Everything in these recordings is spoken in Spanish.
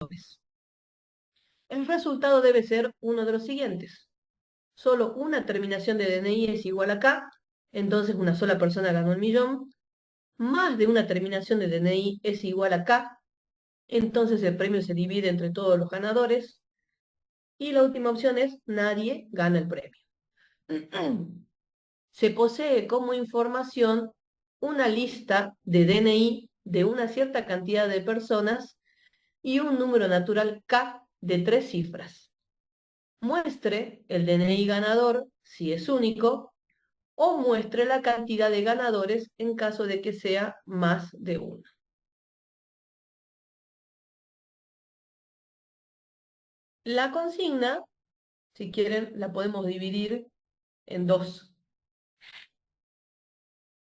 ganadores. El resultado debe ser uno de los siguientes. Solo una terminación de DNI es igual a K, entonces una sola persona ganó el millón. Más de una terminación de DNI es igual a K, entonces el premio se divide entre todos los ganadores. Y la última opción es nadie gana el premio. Se posee como información una lista de DNI de una cierta cantidad de personas y un número natural K de 3 cifras. Muestre el DNI ganador si es único o muestre la cantidad de ganadores en caso de que sea más de uno. La consigna, si quieren, la podemos dividir en dos.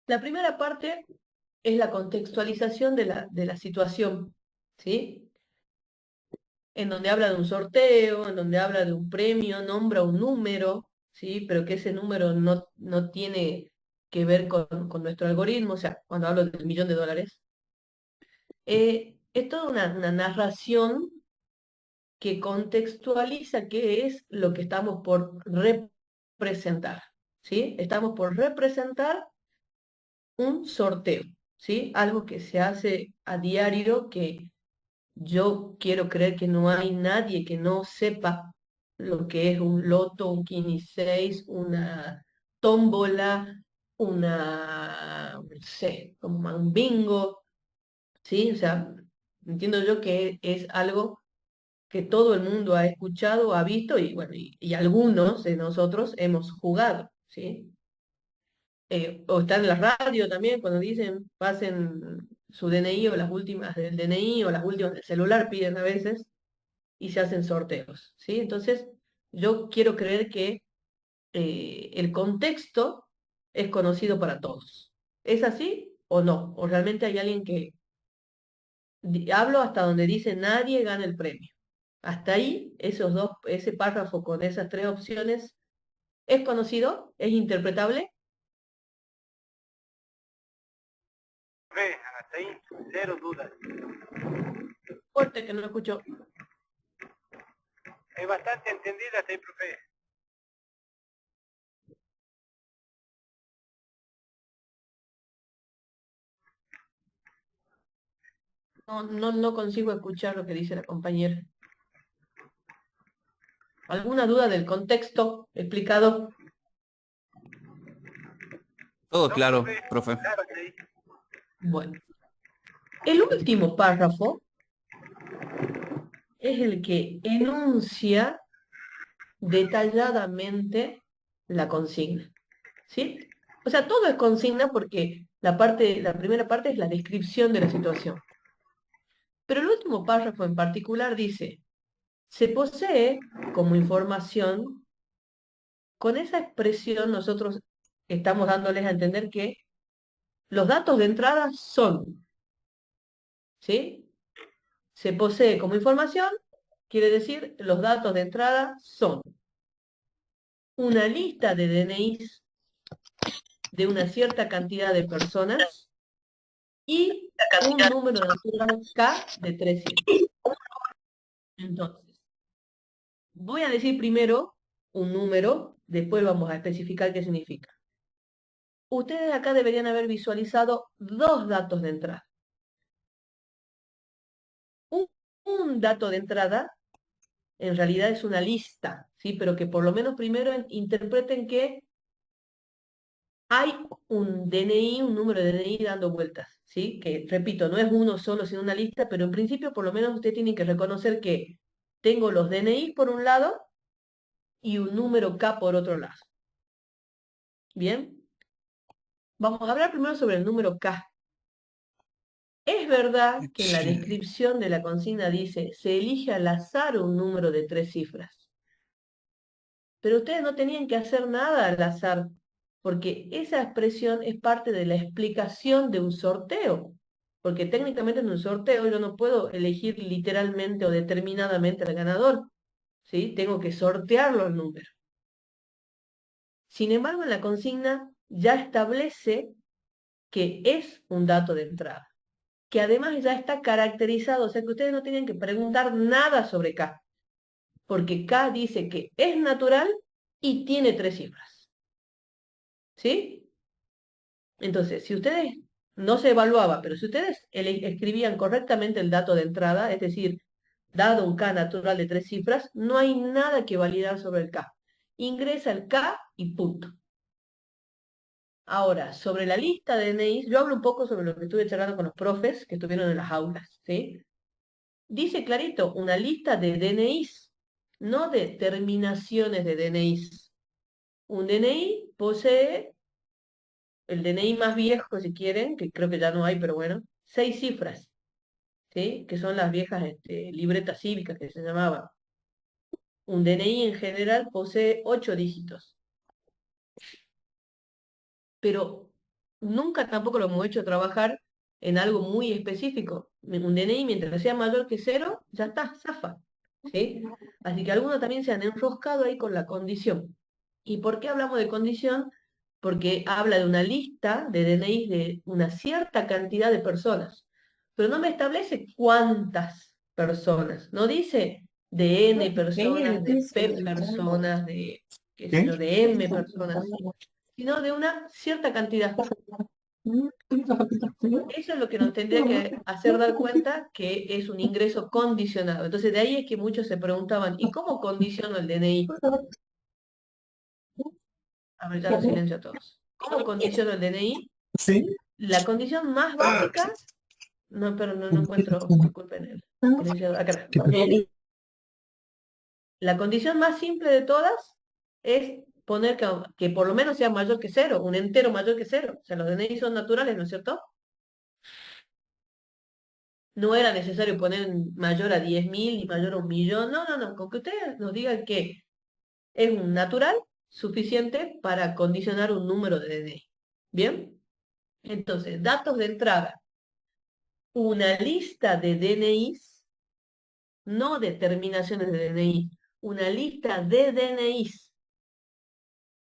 La primera parte es la contextualización de la situación, ¿sí? En donde habla de un sorteo, en donde habla de un premio, nombra un número, ¿sí? Pero que ese número no tiene que ver con nuestro algoritmo, o sea, cuando hablo del millón de dólares. Es toda una narración que contextualiza qué es lo que estamos por representar, ¿sí? Estamos por representar un sorteo, ¿sí? Algo que se hace a diario, que yo quiero creer que no hay nadie que no sepa lo que es un loto, un 6, una tómbola, no sé, como un bingo, ¿sí? O sea, entiendo yo que es algo que todo el mundo ha escuchado, ha visto y bueno, y algunos de nosotros hemos jugado, ¿sí? O está en la radio también, cuando dicen pasen su DNI o las últimas del DNI o las últimas del celular, piden a veces, y se hacen sorteos, ¿sí? Entonces, yo quiero creer que el contexto es conocido para todos. ¿Es así o no? ¿O realmente hay alguien que hablo hasta donde dice nadie gana el premio? Hasta ahí, ese párrafo con esas tres opciones, ¿es conocido? ¿Es interpretable? Profe, hasta ahí, cero dudas. Fuerte que no lo escucho. Es bastante entendida hasta ahí, profe. No consigo escuchar lo que dice la compañera. ¿Alguna duda del contexto explicado? Todo No, claro, profe, profe. claro, hasta ahí. Bueno, el último párrafo es el que enuncia detalladamente la consigna, ¿sí? O sea, todo es consigna porque la primera parte es la descripción de la situación. Pero el último párrafo en particular dice, se posee como información, con esa expresión nosotros estamos dándoles a entender que los datos de entrada son, ¿sí? Se posee como información, quiere decir, los datos de entrada son una lista de DNIs de una cierta cantidad de personas y un número natural K de 3 cifras. Entonces, voy a decir primero un número, después vamos a especificar qué significa. Ustedes acá deberían haber visualizado dos datos de entrada. Un, un dato de entrada en realidad es una lista, ¿sí? Pero que por lo menos primero interpreten que hay un DNI, un número de DNI dando vueltas, ¿sí? Que, repito, no es uno solo, sino una lista, pero en principio por lo menos usted tiene que reconocer que tengo los DNI por un lado y un número K por otro lado. ¿Bien? Vamos a hablar primero sobre el número K. Es verdad que en la Sí. descripción de la consigna dice, se elige al azar un número de 3 cifras. Pero ustedes no tenían que hacer nada al azar, porque esa expresión es parte de la explicación de un sorteo. Porque técnicamente en un sorteo yo no puedo elegir literalmente o determinadamente al ganador, ¿sí? Tengo que sortearlo al número. Sin embargo, en la consigna ya establece que es un dato de entrada. que además ya está caracterizado, o sea que ustedes no tienen que preguntar nada sobre K, porque K dice que es natural y tiene 3 cifras. ¿Sí? Entonces, si ustedes no se evaluaba, pero si ustedes escribían correctamente el dato de entrada, es decir, dado un K natural de 3 cifras, no hay nada que validar sobre el K. Ingresa el K y punto. Ahora, sobre la lista de DNIs, yo hablo un poco sobre lo que estuve charlando con los profes que estuvieron en las aulas, ¿sí? Dice clarito, una lista de DNIs, no de terminaciones de DNIs. Un DNI posee el DNI más viejo, si quieren, que creo que ya no hay, pero bueno, 6 cifras, ¿sí? Que son las viejas libretas cívicas que se llamaban. Un DNI en general posee 8 dígitos, pero nunca tampoco lo hemos hecho trabajar en algo muy específico. Un DNI, mientras sea mayor que 0, ya está, zafa, ¿sí? Así que algunos también se han enroscado ahí con la condición. ¿Y por qué hablamos de condición? Porque habla de una lista de DNIs de una cierta cantidad de personas, pero no me establece cuántas personas, no dice de N personas, de P personas, de, qué sé yo, de M personas, sino de una cierta cantidad. Eso es lo que nos tendría que hacer dar cuenta que es un ingreso condicionado. Entonces, de ahí es que muchos se preguntaban, ¿y cómo condiciono el DNI? A ver, ya lo silencio a todos. ¿Cómo condiciono el DNI? Sí. La condición más básica, no, pero no encuentro, disculpen el silenciador, acá está. La condición más simple de todas es poner que por lo menos sea mayor que 0, un entero mayor que 0. O sea, los DNI son naturales, ¿no es cierto? No era necesario poner mayor a 10.000 y mayor a 1.000.000. No. Con que ustedes nos digan que es un natural suficiente para condicionar un número de DNI. ¿Bien? Entonces, datos de entrada. Una lista de DNIs, no de terminaciones de DNI. Una lista de DNIs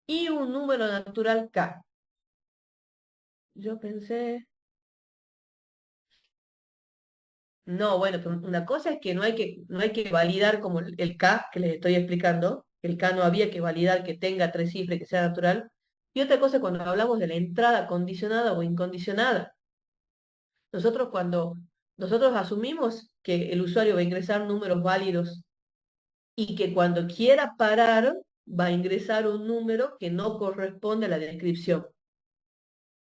y un número natural K. Yo pensé... No, bueno, pero una cosa es que no hay que validar como el K que les estoy explicando. El K no había que validar que tenga 3 cifras y que sea natural. Y otra cosa es cuando hablamos de la entrada condicionada o incondicionada. Nosotros asumimos que el usuario va a ingresar números válidos y que cuando quiera parar va a ingresar un número que no corresponde a la descripción,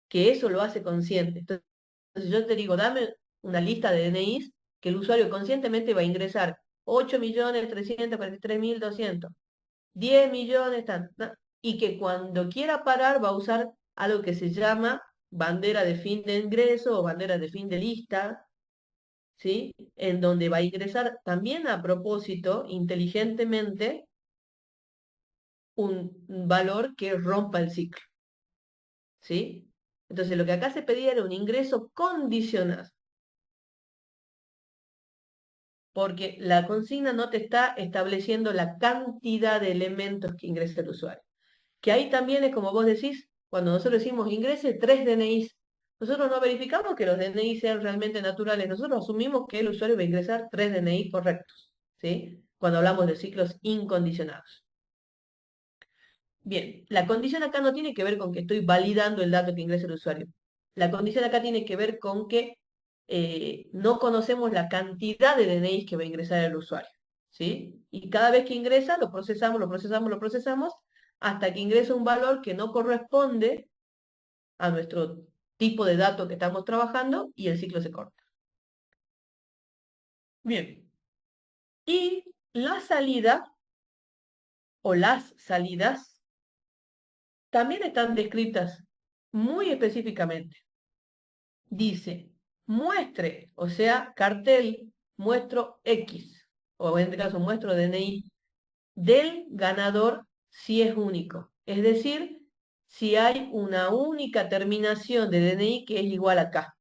que eso lo hace consciente. Entonces yo te digo, dame una lista de DNIs que el usuario conscientemente va a ingresar 8.343.200, 10 millones, y que cuando quiera parar va a usar algo que se llama bandera de fin de ingreso o bandera de fin de lista, ¿sí? En donde va a ingresar también a propósito, inteligentemente, un valor que rompa el ciclo, ¿sí? Entonces lo que acá se pedía era un ingreso condicionado, porque la consigna no te está estableciendo la cantidad de elementos que ingresa el usuario. Que ahí también es como vos decís, cuando nosotros decimos ingrese 3 DNIs, nosotros no verificamos que los DNI sean realmente naturales, nosotros asumimos que el usuario va a ingresar 3 DNI correctos, ¿sí? Cuando hablamos de ciclos incondicionados. Bien, la condición acá no tiene que ver con que estoy validando el dato que ingresa el usuario. La condición acá tiene que ver con que no conocemos la cantidad de DNIs que va a ingresar el usuario, ¿sí? Y cada vez que ingresa, lo procesamos, hasta que ingresa un valor que no corresponde a nuestro tipo de dato que estamos trabajando y el ciclo se corta. Bien. Y la salida o las salidas también están descritas muy específicamente. Dice, muestre, o sea, cartel, muestro X, o en este caso muestro DNI, del ganador si es único. Es decir, si hay una única terminación de DNI que es igual a K.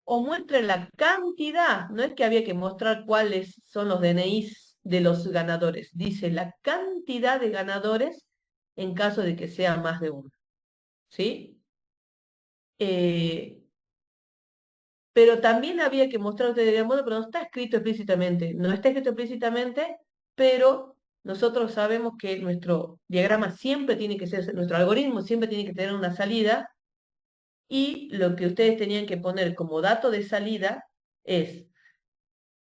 O muestre la cantidad, no es que había que mostrar cuáles son los DNIs de los ganadores, dice la cantidad de ganadores en caso de que sea más de uno. ¿Sí? pero también había que mostrar, ustedes dirían, bueno, pero no está escrito explícitamente. No está escrito explícitamente, pero nosotros sabemos que nuestro diagrama siempre tiene que ser, nuestro algoritmo siempre tiene que tener una salida, y lo que ustedes tenían que poner como dato de salida es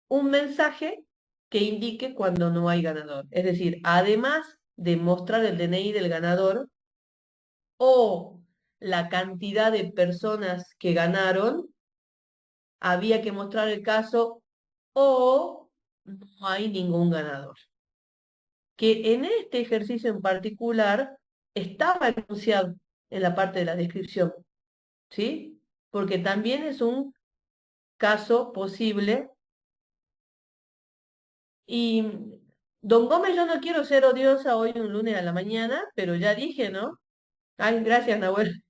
un mensaje que indique cuando no hay ganador. Es decir, además de mostrar el DNI del ganador o la cantidad de personas que ganaron, había que mostrar el caso o no hay ningún ganador. Que en este ejercicio en particular estaba enunciado en la parte de la descripción, ¿sí? Porque también es un caso posible. Y don Gómez, yo no quiero ser odiosa hoy un lunes a la mañana, pero ya dije, ¿no? Ay, gracias, Nahuel.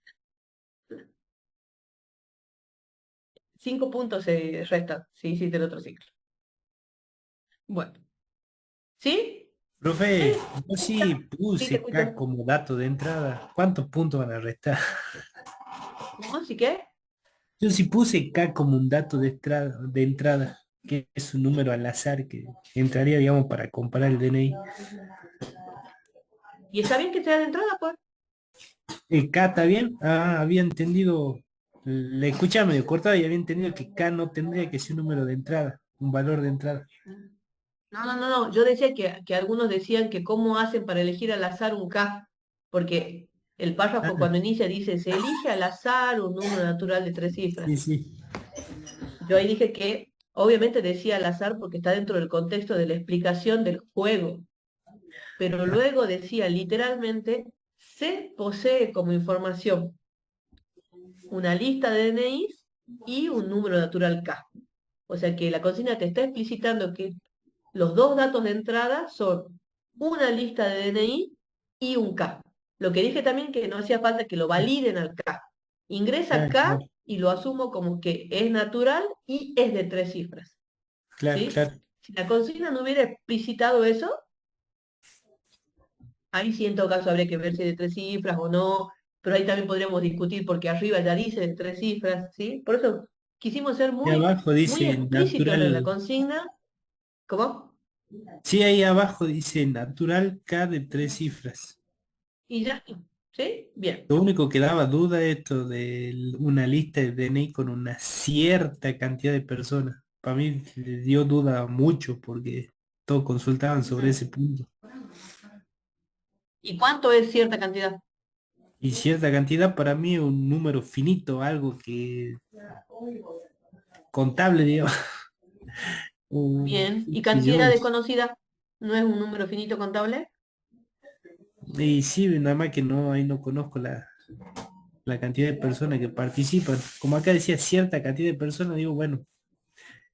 5 puntos se restan si hiciste el otro ciclo. Bueno, ¿sí? Profe, yo Ya, sí sí, te puse K escucho. como dato de entrada. ¿Cuántos puntos van a restar? ¿Cómo? ¿Sí qué? Yo sí puse K como un dato de entrada, que es un número al azar que entraría, digamos, para comparar el DNI. ¿Y está bien que sea de entrada, pues? ¿El K está bien? Ah, había entendido, le escuchaba medio cortado y había entendido que K no tendría que ser un número de entrada, un valor de entrada. No, no, no, no. Yo decía que algunos decían que cómo hacen para elegir al azar un K, porque el párrafo Ah, cuando inicia dice, se elige al azar un número natural de 3 cifras. sí, sí. Yo ahí dije que obviamente decía al azar porque está dentro del contexto de la explicación del juego, pero Ah, luego decía literalmente, se posee como información una lista de DNIs y un número natural K. O sea que la consigna te está explicitando que los dos datos de entrada son una lista de DNI y un K. Lo que dije también que no hacía falta que lo validen al K. Ingresa claro, K claro, y lo asumo como que es natural y es de 3 cifras. claro, ¿Sí? claro. Si la consigna no hubiera explicitado eso, ahí sí en todo caso habría que ver si es de 3 cifras o no, pero ahí también podríamos discutir porque arriba ya dice de 3 cifras, ¿sí? Por eso quisimos ser Y muy, abajo muy dice explícitos en la natural. consigna. ¿Cómo? Sí, ahí abajo dice natural K de 3 cifras. Y ya, ¿sí? Bien. Lo único que daba duda es esto de una lista de DNI con una cierta cantidad de personas. Para mí le dio duda mucho porque todos consultaban sobre ese punto. ¿Y cuánto es cierta cantidad? Y cierta cantidad para mí es un número finito, algo que contable, digamos. Bien. ¿Y Qué sé cantidad yo. desconocida? ¿No es un número finito contable? Y sí, nada más que no, ahí no conozco la cantidad de personas que participan. Como acá decía cierta cantidad de personas, digo, bueno,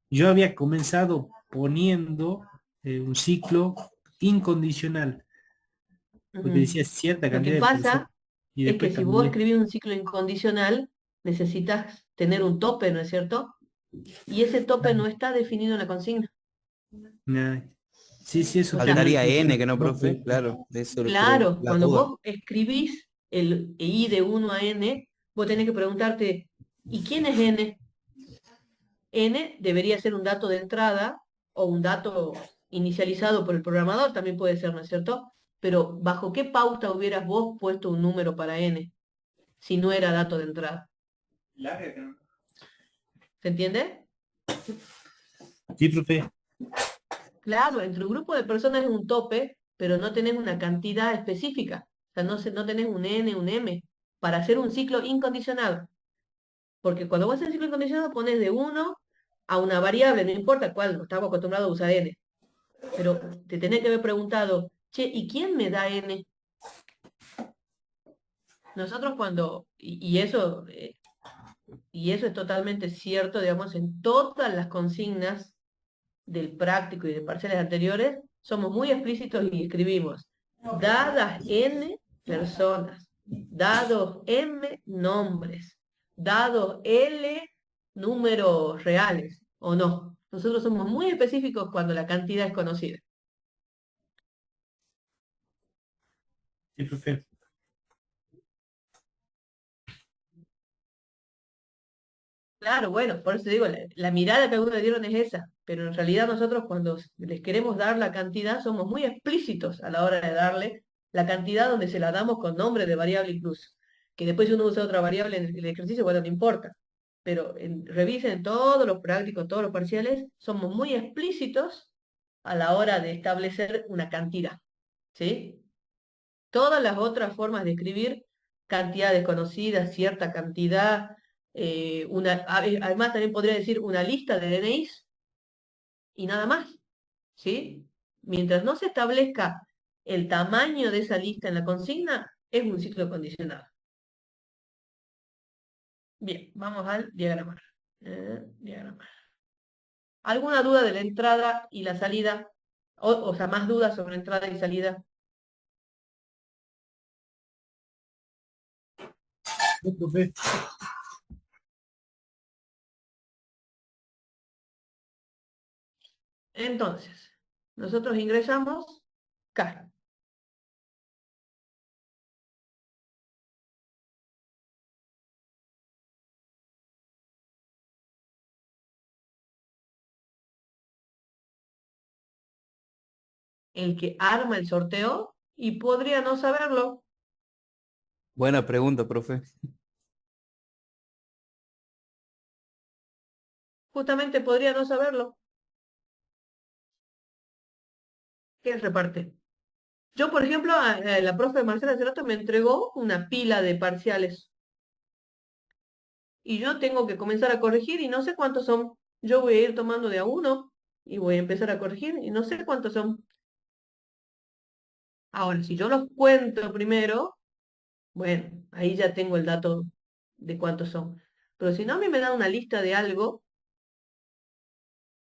yo había comenzado poniendo un ciclo incondicional, porque Ujú. decía cierta Lo que cantidad de personas. pasa Y es que después si vos cambié. escribís un ciclo incondicional, necesitas tener un tope, ¿no es cierto? Y ese tope no está definido en la consigna. Nah, sí, sí, eso O sea, tenía Faltaría que N, ser que no, profe. tope. Claro, de eso creo claro, la cuando duda. vos escribís el i de 1 a n, vos tenés que preguntarte, ¿y quién es n? N debería ser un dato de entrada o un dato inicializado por el programador, también puede ser, ¿no es cierto? Pero ¿bajo qué pauta hubieras vos puesto un número para n si no era dato de entrada? ¿Se entiende? Sí, profe. Claro, entre un grupo de personas es un tope, pero no tenés una cantidad específica. O sea, no tenés un n, un m, para hacer un ciclo incondicional. Porque cuando vos haces ciclo incondicional pones de uno a una variable, no importa cuál, no estamos acostumbrados a usar n. Pero te tenés que haber preguntado, che, ¿y quién me da n? Nosotros cuando, y eso es totalmente cierto, digamos, en todas las consignas del práctico y de parciales anteriores, somos muy explícitos y escribimos, dadas n personas, dados m nombres, dados l números reales, ¿o no? Nosotros somos muy específicos cuando la cantidad es conocida. Sí, profe. Claro, bueno, por eso digo, la mirada que algunos le dieron es esa, pero en realidad nosotros cuando les queremos dar la cantidad somos muy explícitos a la hora de darle la cantidad donde se la damos con nombre de variable incluso. Que después si uno usa otra variable en el ejercicio, bueno, no importa. Pero revisen todos los prácticos, todos los parciales, somos muy explícitos a la hora de establecer una cantidad, ¿sí? Todas las otras formas de escribir, cantidad desconocida, cierta cantidad, además también podría decir una lista de DNIs y nada más, ¿sí? Mientras no se establezca el tamaño de esa lista en la consigna, es un ciclo condicionado. Bien, vamos al diagrama. Diagrama. ¿Alguna duda de la entrada y la salida? O sea, más dudas sobre entrada y salida. Sí, profe. Entonces, nosotros ingresamos K. El que arma el sorteo y podría no saberlo. Buena pregunta, profe. Justamente podría no saberlo. ¿Qué reparte? Yo, por ejemplo, la profe Marcela Cerrato me entregó una pila de parciales y yo tengo que comenzar a corregir y no sé cuántos son. Yo voy a ir tomando de a uno y voy a empezar a corregir y no sé cuántos son. Ahora, si yo los cuento primero, bueno, ahí ya tengo el dato de cuántos son. Pero si no, a mí me da una lista de algo,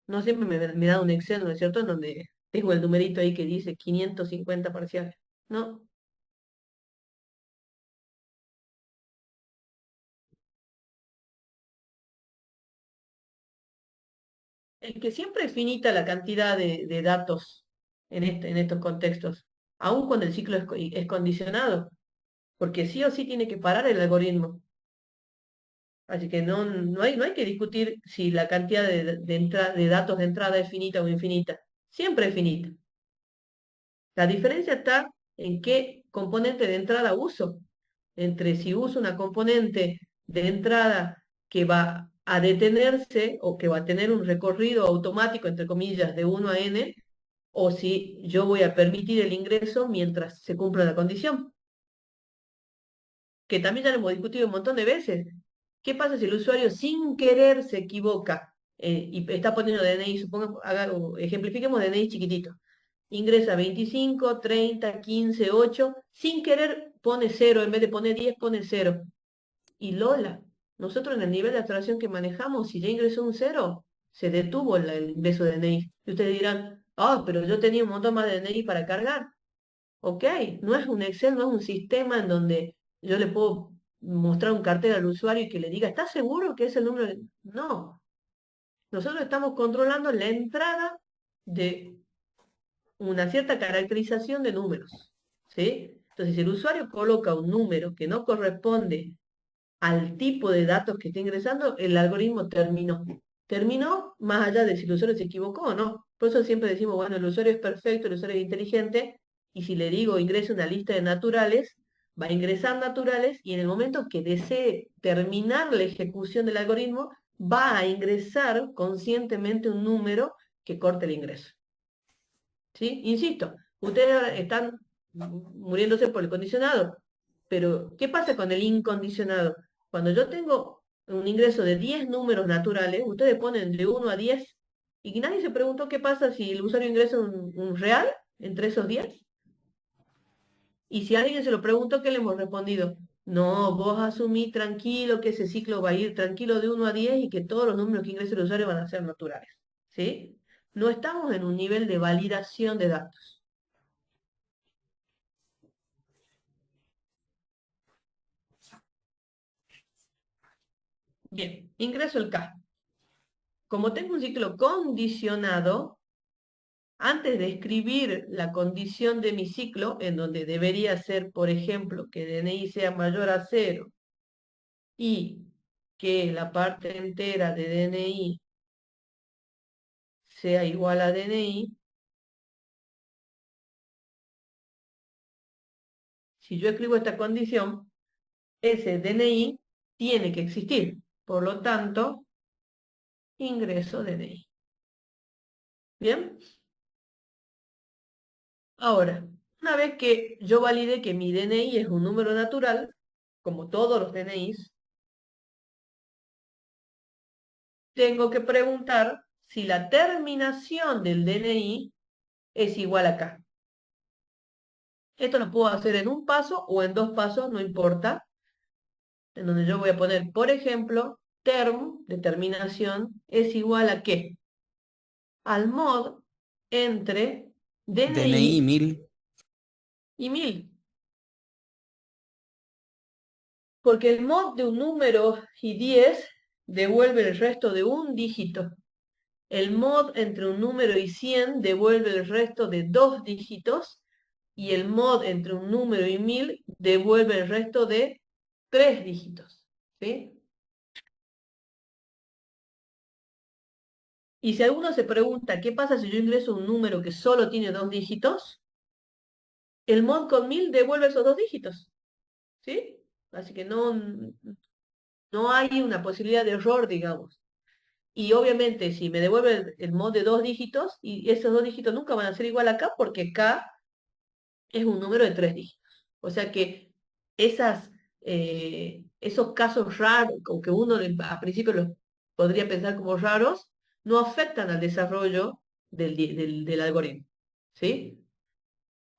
no siempre me da un Excel, ¿no es cierto? En donde tengo el numerito ahí que dice 550 parciales. No, es que siempre es finita la cantidad de datos en estos contextos, aun cuando el ciclo es condicionado, porque sí o sí tiene que parar el algoritmo. Así que no hay que discutir si la cantidad de datos de entrada es finita o infinita. Siempre es finita. La diferencia está en qué componente de entrada uso. Entre si uso una componente de entrada que va a detenerse o que va a tener un recorrido automático, entre comillas, de 1 a n, o si yo voy a permitir el ingreso mientras se cumpla la condición, que también ya lo hemos discutido un montón de veces. ¿Qué pasa si el usuario sin querer se equivoca y está poniendo DNI, ejemplifiquemos DNI chiquitito? Ingresa 25, 30, 15, 8, sin querer pone 0, en vez de poner 10 pone 0. Y Lola, nosotros en el nivel de abstracción que manejamos, si ya ingresó un 0, se detuvo el ingreso de DNI. Y ustedes dirán, pero yo tenía un montón más de DNI para cargar. Ok, no es un Excel, no es un sistema en donde yo le puedo mostrar un cartel al usuario y que le diga, ¿estás seguro que es el número? No, nosotros estamos controlando la entrada de una cierta caracterización de números, ¿sí? Entonces, si el usuario coloca un número que no corresponde al tipo de datos que está ingresando, el algoritmo terminó. Terminó más allá de si el usuario se equivocó o no. Por eso siempre decimos, bueno, el usuario es perfecto, el usuario es inteligente, y si le digo ingrese una lista de naturales, va a ingresar naturales y en el momento que desee terminar la ejecución del algoritmo, va a ingresar conscientemente un número que corte el ingreso. ¿Sí? Insisto, ustedes están muriéndose por el condicionado, pero ¿qué pasa con el incondicionado? Cuando yo tengo un ingreso de 10 números naturales, ustedes ponen de 1 a 10 y nadie se preguntó qué pasa si el usuario ingresa un real entre esos 10. Y si alguien se lo preguntó, ¿qué le hemos respondido? No, vos asumí tranquilo que ese ciclo va a ir tranquilo de 1 a 10 y que todos los números que ingrese el usuario van a ser naturales. ¿Sí? No estamos en un nivel de validación de datos. Bien, ingreso el K. Como tengo un ciclo condicionado, antes de escribir la condición de mi ciclo, en donde debería ser, por ejemplo, que DNI sea mayor a 0 y que la parte entera de DNI sea igual a DNI, si yo escribo esta condición, ese DNI tiene que existir. Por lo tanto, ingreso DNI. ¿Bien? Ahora, una vez que yo valide que mi DNI es un número natural, como todos los DNIs, tengo que preguntar si la terminación del DNI es igual a acá. Esto lo puedo hacer en un paso o en dos pasos, no importa, en donde yo voy a poner, por ejemplo, term, de terminación, es igual a ¿qué? Al mod entre DNI DNI 1000. y 1000. Porque el mod de un número y 10 devuelve el resto de un dígito. El mod entre un número y 100 devuelve el resto de dos dígitos. Y el mod entre un número y 1000 devuelve el resto de tres dígitos. ¿Sí? Y si alguno se pregunta, ¿qué pasa si yo ingreso un número que solo tiene dos dígitos? El mod con 1000 devuelve esos dos dígitos. ¿Sí? Así que no hay una posibilidad de error, digamos. Y obviamente si me devuelve el mod de dos dígitos, y esos dos dígitos nunca van a ser igual acá, porque K es un número de tres dígitos. O sea que esos casos raros, aunque uno a principio los podría pensar como raros, no afectan al desarrollo del algoritmo. ¿Sí?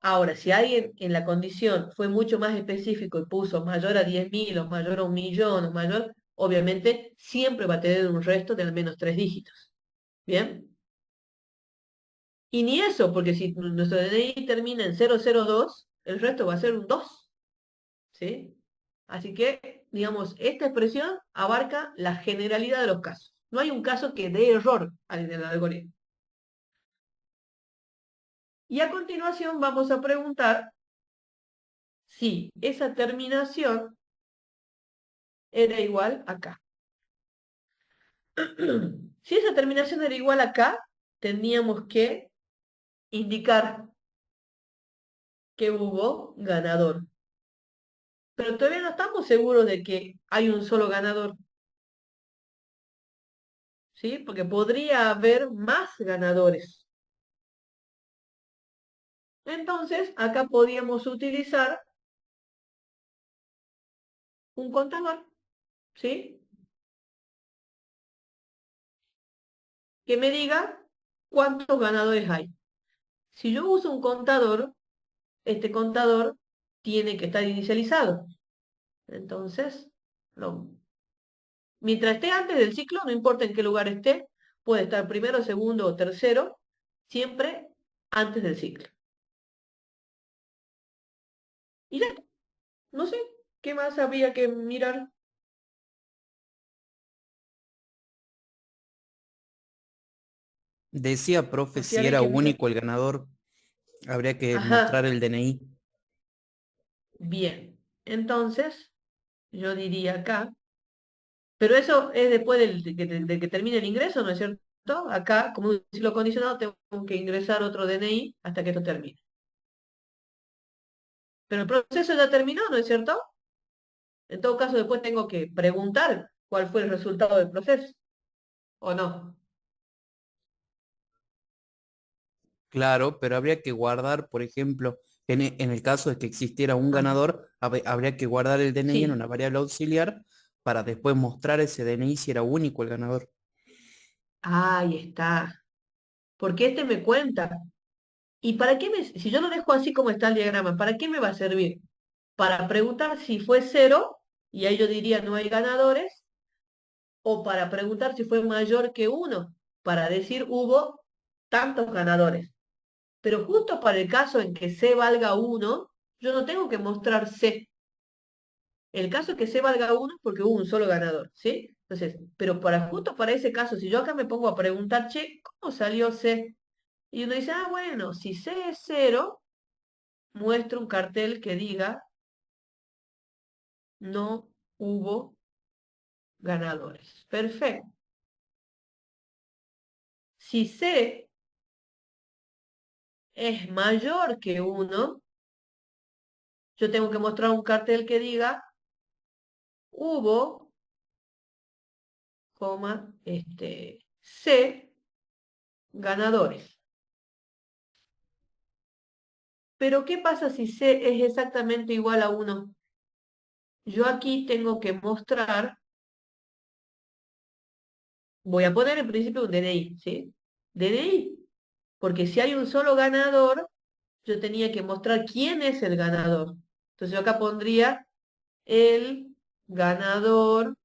Ahora, si alguien en la condición fue mucho más específico y puso mayor a 10.000 o mayor a 1.000.000 o mayor, obviamente siempre va a tener un resto de al menos tres dígitos. ¿Bien? Y ni eso, porque si nuestro DNI termina en 002, el resto va a ser un 2. ¿Sí? Así que, digamos, esta expresión abarca la generalidad de los casos. No hay un caso que dé error en el algoritmo. Y a continuación vamos a preguntar si esa terminación era igual acá. Si esa terminación era igual acá, teníamos que indicar que hubo ganador. Pero todavía no estamos seguros de que hay un solo ganador. ¿Sí? Porque podría haber más ganadores. Entonces, acá podríamos utilizar un contador, ¿sí? Que me diga cuántos ganadores hay. Si yo uso un contador, este contador tiene que estar inicializado. Entonces, mientras esté antes del ciclo, no importa en qué lugar esté, puede estar primero, segundo o tercero, siempre antes del ciclo. Y ya, no sé, ¿qué más habría que mirar? Decía, O profe, si si habría era que mirar. único el ganador, habría que mostrar Ajá, el DNI. bien. Entonces, yo diría acá, pero eso es después de que termine el ingreso, ¿no es cierto? Acá, como un ciclo condicionado, tengo que ingresar otro DNI hasta que esto termine. Pero el proceso ya terminó, ¿no es cierto? En todo caso, después tengo que preguntar cuál fue el resultado del proceso, ¿o no? Claro, pero habría que guardar, por ejemplo, en el caso de que existiera un Ah, ganador, habría que guardar el DNI en una sí, variable auxiliar para después mostrar ese DNI si era único el ganador. ahí está. Porque este me cuenta. ¿Y para qué si yo lo dejo así como está el diagrama, ¿para qué me va a servir? Para preguntar si fue cero, y ahí yo diría no hay ganadores, o para preguntar si fue mayor que uno, para decir hubo tantos ganadores. Pero justo para el caso en que C valga uno, yo no tengo que mostrar C. El caso es que C valga uno es porque hubo un solo ganador, ¿sí? Entonces, pero justo para ese caso, si yo acá me pongo a preguntar, che, ¿cómo salió C? Y uno dice, ah, bueno, si C es cero, muestro un cartel que diga no hubo ganadores. Perfecto. Si C es mayor que 1, yo tengo que mostrar un cartel que diga hubo, coma, C ganadores. Pero ¿qué pasa si C es exactamente igual a 1? Yo aquí tengo que mostrar, voy a poner en principio un DNI, ¿sí? DNI, porque si hay un solo ganador, yo tenía que mostrar quién es el ganador. Entonces yo acá pondría el ganador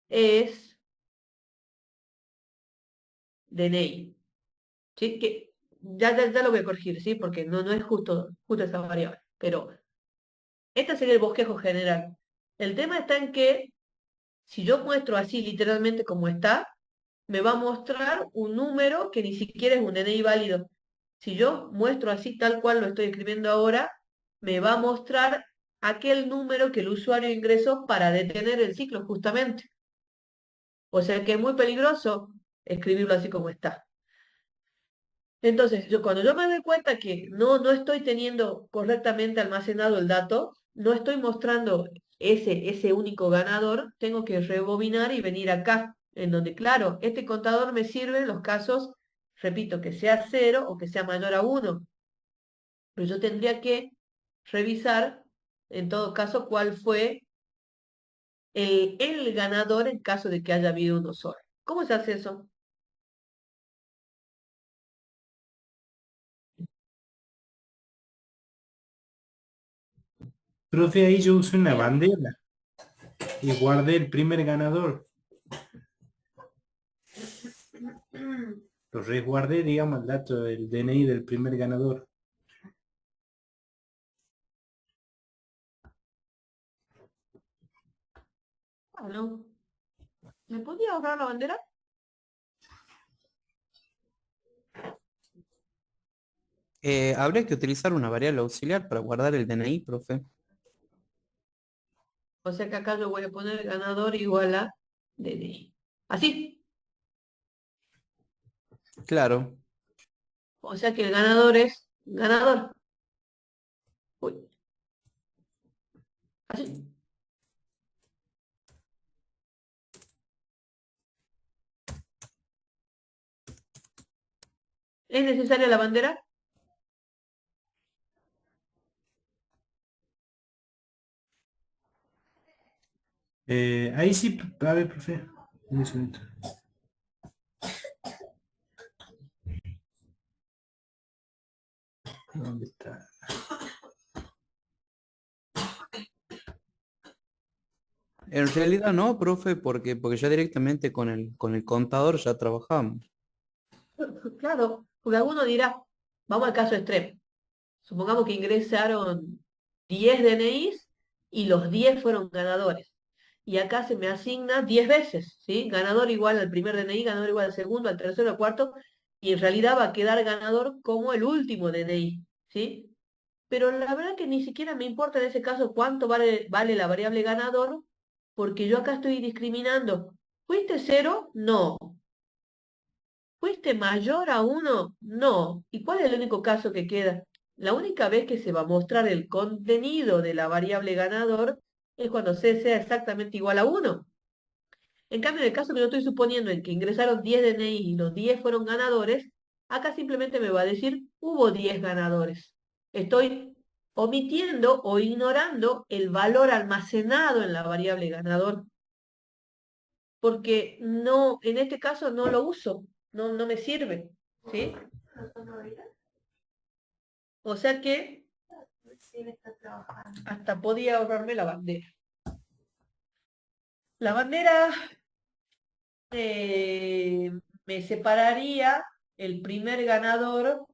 es DNI. ¿Sí? Que ya lo voy a corregir, ¿sí? Porque no es justo esa variable. Pero este sería el bosquejo general. El tema está en que si yo muestro así literalmente como está, me va a mostrar un número que ni siquiera es un DNI válido. Si yo muestro así tal cual lo estoy escribiendo ahora, me va a mostrar aquel número que el usuario ingresó para detener el ciclo justamente. O sea que es muy peligroso escribirlo así como está. Entonces, cuando yo me doy cuenta que no estoy teniendo correctamente almacenado el dato, no estoy mostrando ese único ganador, tengo que rebobinar y venir acá, en donde, claro, este contador me sirve en los casos, repito, que sea 0 o que sea mayor a 1, pero yo tendría que revisar, en todo caso, cuál fue el ganador en caso de que haya habido uno solo. ¿Cómo se hace eso? Profe, ahí yo usé una Bien. bandera y guardé el primer ganador. Lo resguardé, digamos, el dato del DNI del primer ganador. Bueno, ¿me podía ahorrar la bandera? Habría que utilizar una variable auxiliar para guardar el DNI, profe. O sea que acá yo voy a poner ganador igual a DNI. Así. Claro. O sea que el ganador es ganador. Uy, así. ¿Es necesaria la bandera? Ahí sí, a ver, profe. Un segundo. ¿Dónde está? En realidad no, profe, porque ya directamente con el contador ya trabajamos. Claro, porque alguno dirá, vamos al caso extremo. Supongamos que ingresaron 10 DNIs y los 10 fueron ganadores. Y acá se me asigna 10 veces, ¿sí? Ganador igual al primer DNI, ganador igual al segundo, al tercero, al cuarto, y en realidad va a quedar ganador como el último DNI, ¿sí? Pero la verdad que ni siquiera me importa en ese caso cuánto vale la variable ganador, porque yo acá estoy discriminando. ¿Fuiste 0? No. ¿Fuiste mayor a 1? No. ¿Y cuál es el único caso que queda? La única vez que se va a mostrar el contenido de la variable ganador es cuando C sea exactamente igual a 1. En cambio, en el caso que yo estoy suponiendo en que ingresaron 10 DNI y los 10 fueron ganadores, acá simplemente me va a decir hubo 10 ganadores. Estoy omitiendo o ignorando el valor almacenado en la variable ganador, porque no, en este caso no lo uso, no me sirve, ¿sí? O sea que hasta podía ahorrarme la bandera. La bandera me separaría el primer ganador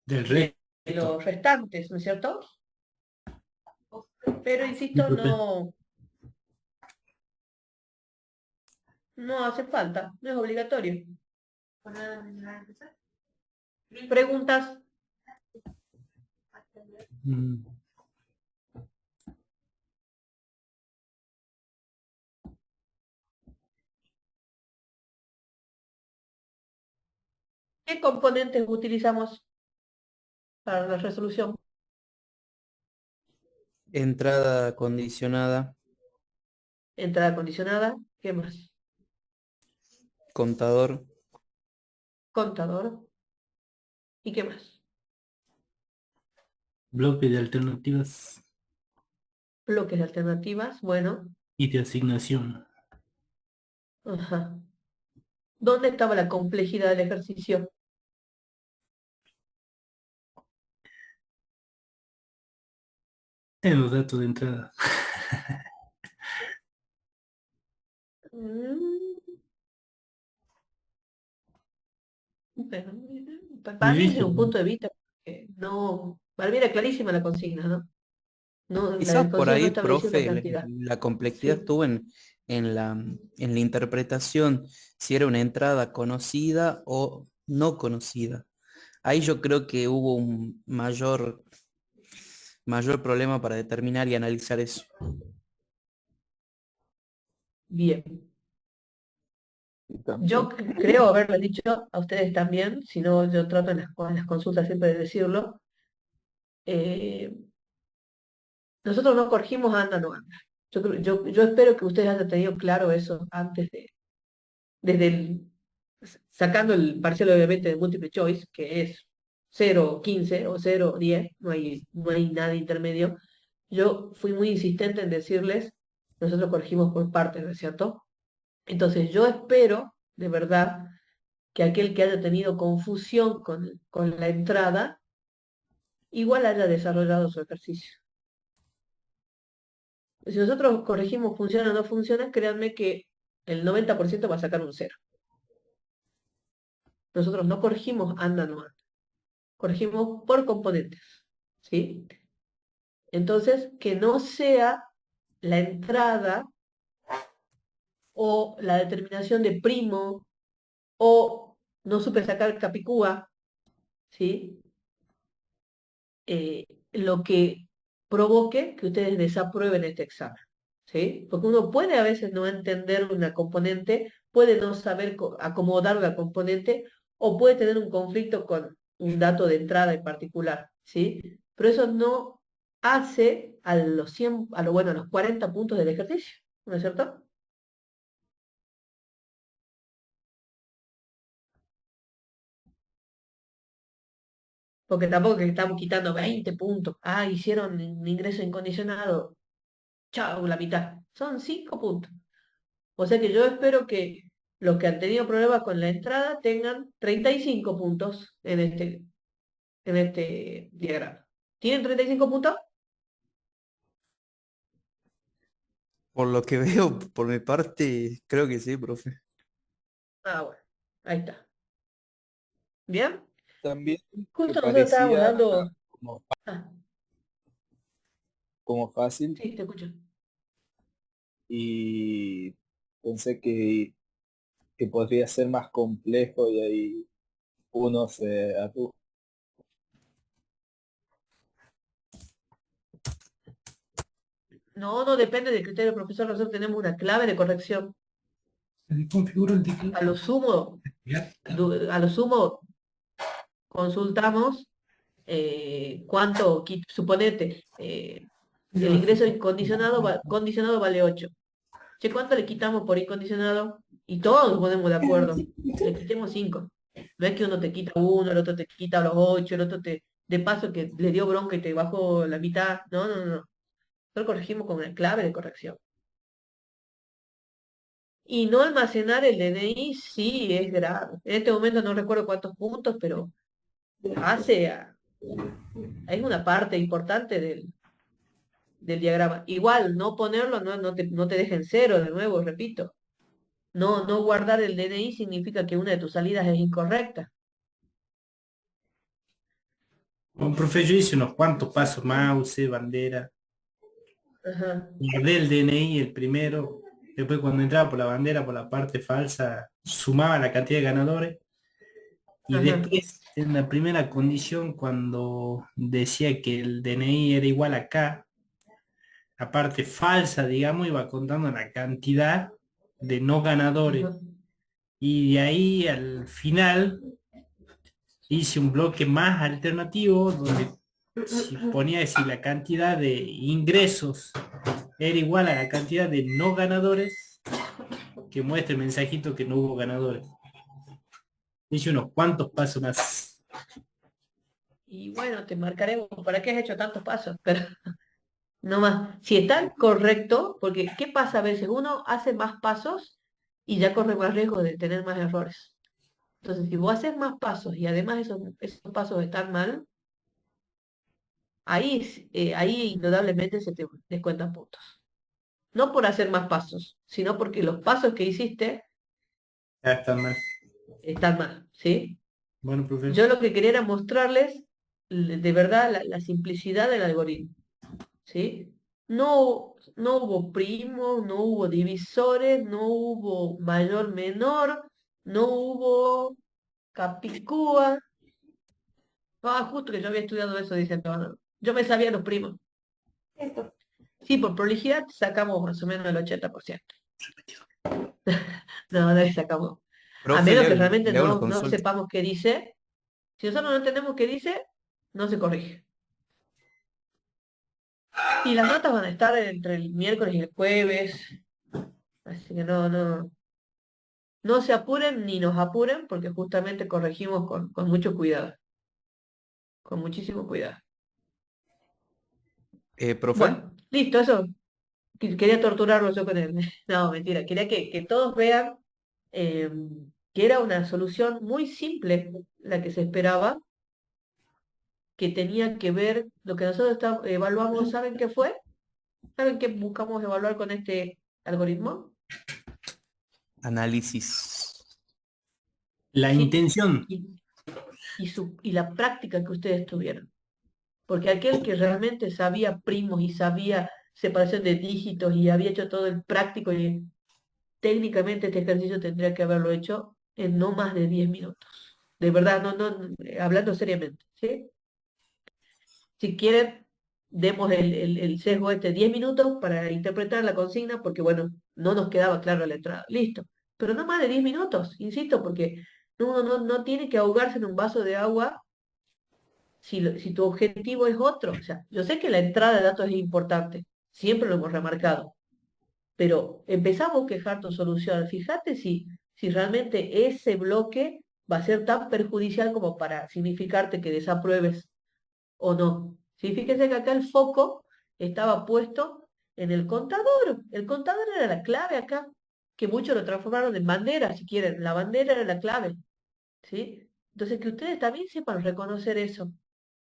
Del de resto. los restantes, ¿no es cierto? Pero Sí, insisto, profe. no hace falta, no es obligatorio. Preguntas. Mm. ¿Qué componentes utilizamos para la resolución? Entrada condicionada, Entrada condicionada, ¿qué más? contador, Contador, ¿y qué más? bloque de alternativas Bloques de alternativas, bueno, y de asignación. ajá. ¿Dónde estaba la complejidad del ejercicio? En los datos de entrada. Mm, pero, para mí desde Difícil, un ¿no? punto de vista, no, para mí era clarísima la consigna, ¿no? No, quizás la por consigna no ahí, establecía una profe, cantidad. la complejidad Sí, estuvo en la interpretación, si era una entrada conocida o no conocida. Ahí yo creo que hubo un mayor problema para determinar y analizar eso. bien. Y Yo también, creo haberlo dicho a ustedes también, si no yo trato en las consultas siempre de decirlo. eh, Nosotros no corregimos anda, no anda. Yo espero que ustedes hayan tenido claro eso antes desde sacando el parcial obviamente de múltiple choice, que es 0,15 o 0,10, no hay nada intermedio. Yo fui muy insistente en decirles, nosotros corregimos por partes, ¿no es cierto? Entonces yo espero, de verdad, que aquel que haya tenido confusión con la entrada, igual haya desarrollado su ejercicio. Si nosotros corregimos funciona o no funciona, créanme que el 90% va a sacar un cero. Nosotros no corregimos anda, no anda. Corregimos por componentes, ¿sí? Entonces, que no sea la entrada o la determinación de primo o no supe sacar capicúa, ¿sí? Lo que provoque que ustedes desaprueben este examen, ¿sí? Porque uno puede a veces no entender una componente, puede no saber acomodar la componente o puede tener un conflicto con un dato de entrada en particular, ¿sí? Pero eso no hace a los 100, bueno, a los 40 puntos del ejercicio, ¿no es cierto? Porque tampoco que estamos quitando 20 puntos. Ah, hicieron un ingreso incondicionado. Chao, la mitad. Son 5 puntos. O sea que yo espero que los que han tenido problemas con la entrada tengan 35 puntos en este diagrama. ¿Tienen 35 puntos? Por lo que veo, por mi parte, creo que sí, profe. Ah, bueno, ahí está. ¿Bien? también me Justo nosotros estábamos parecía dando... como, Ah, como fácil sí, te escucho. y pensé que podría ser más complejo y ahí uno se atuvo. No, no depende del criterio del profesor. Nosotros tenemos una clave de corrección. Se configura el A lo teclado. sumo, Ya. a lo sumo consultamos suponete, el ingreso incondicionado, condicionado vale 8. Che, ¿cuánto le quitamos por incondicionado? Y todos nos ponemos de acuerdo. Le quitemos 5. No es que uno te quita uno, el otro te quita los 8, el otro de paso que le dio bronca y te bajó la mitad. No, no, no. Nosotros corregimos con una clave de corrección. Y no almacenar el DNI sí es grave. En este momento no recuerdo cuántos puntos, pero es una parte importante del diagrama. Igual, no ponerlo no te dejen cero, de nuevo, repito. No guardar el DNI significa que una de tus salidas es incorrecta. Bueno, profe, yo hice unos cuantos pasos, mouse, bandera. Ajá, Guardé el DNI el primero. Después cuando entraba por la bandera, por la parte falsa, sumaba la cantidad de ganadores. Y ajá, después, en la primera condición, cuando decía que el DNI era igual a K, la parte falsa, digamos, iba contando la cantidad de no ganadores. ajá. Y de ahí al final hice un bloque más alternativo donde si ponía si la cantidad de ingresos era igual a la cantidad de no ganadores, que muestre el mensajito que no hubo ganadores. Hice unos cuantos pasos más. Y bueno, te marcaremos para qué has hecho tantos pasos, pero no más. Si está correcto, porque ¿qué pasa a veces? Uno hace más pasos y ya corre más riesgo de tener más errores. Entonces, si vos haces más pasos y además esos pasos están mal, ahí indudablemente se te descuentan puntos. No por hacer más pasos, sino porque los pasos que hiciste Ya está mal. están mal, ¿sí? Bueno, profe. Yo lo que quería era mostrarles de verdad la simplicidad del algoritmo, ¿sí? No hubo primos, no hubo divisores, no hubo mayor menor, no hubo capicúa. Ah, justo que yo había estudiado eso, dicen, no. Yo me sabía los primos. Sí, por prolijidad sacamos más o menos el 80%. No, no le sacamos. A Profe, menos que realmente le hago una no consulta. sepamos qué dice. Si nosotros no entendemos qué dice, no se corrige. Y las notas van a estar entre el miércoles y el jueves. Así que no se apuren ni nos apuren, porque justamente corregimos con mucho cuidado. Con muchísimo cuidado. Profe, Bueno, listo, eso. Quería torturarlo yo con él. No, mentira. Quería que todos vean eh, que era una solución muy simple la que se esperaba, que tenía que ver, lo que nosotros evaluamos, ¿saben qué fue? ¿Saben qué buscamos evaluar con este algoritmo? análisis. La Sí, intención. y la práctica que ustedes tuvieron. Porque aquel que realmente sabía primos y sabía separación de dígitos y había hecho todo el práctico y técnicamente este ejercicio tendría que haberlo hecho en no más de 10 minutos. De verdad, hablando seriamente, ¿sí? Si quieren, demos el sesgo 10 minutos para interpretar la consigna, porque bueno, no nos quedaba claro la entrada. Listo. Pero no más de 10 minutos, insisto, porque uno no tiene que ahogarse en un vaso de agua si tu objetivo es otro. O sea, yo sé que la entrada de datos es importante, siempre lo hemos remarcado, pero empezamos a quejar tu solución. Fíjate si realmente ese bloque va a ser tan perjudicial como para significarte que desapruebes o no. Sí, fíjese que acá el foco estaba puesto en el contador. El contador era la clave acá, que muchos lo transformaron en bandera, si quieren. La bandera era la clave, ¿sí? Entonces, que ustedes también sepan reconocer eso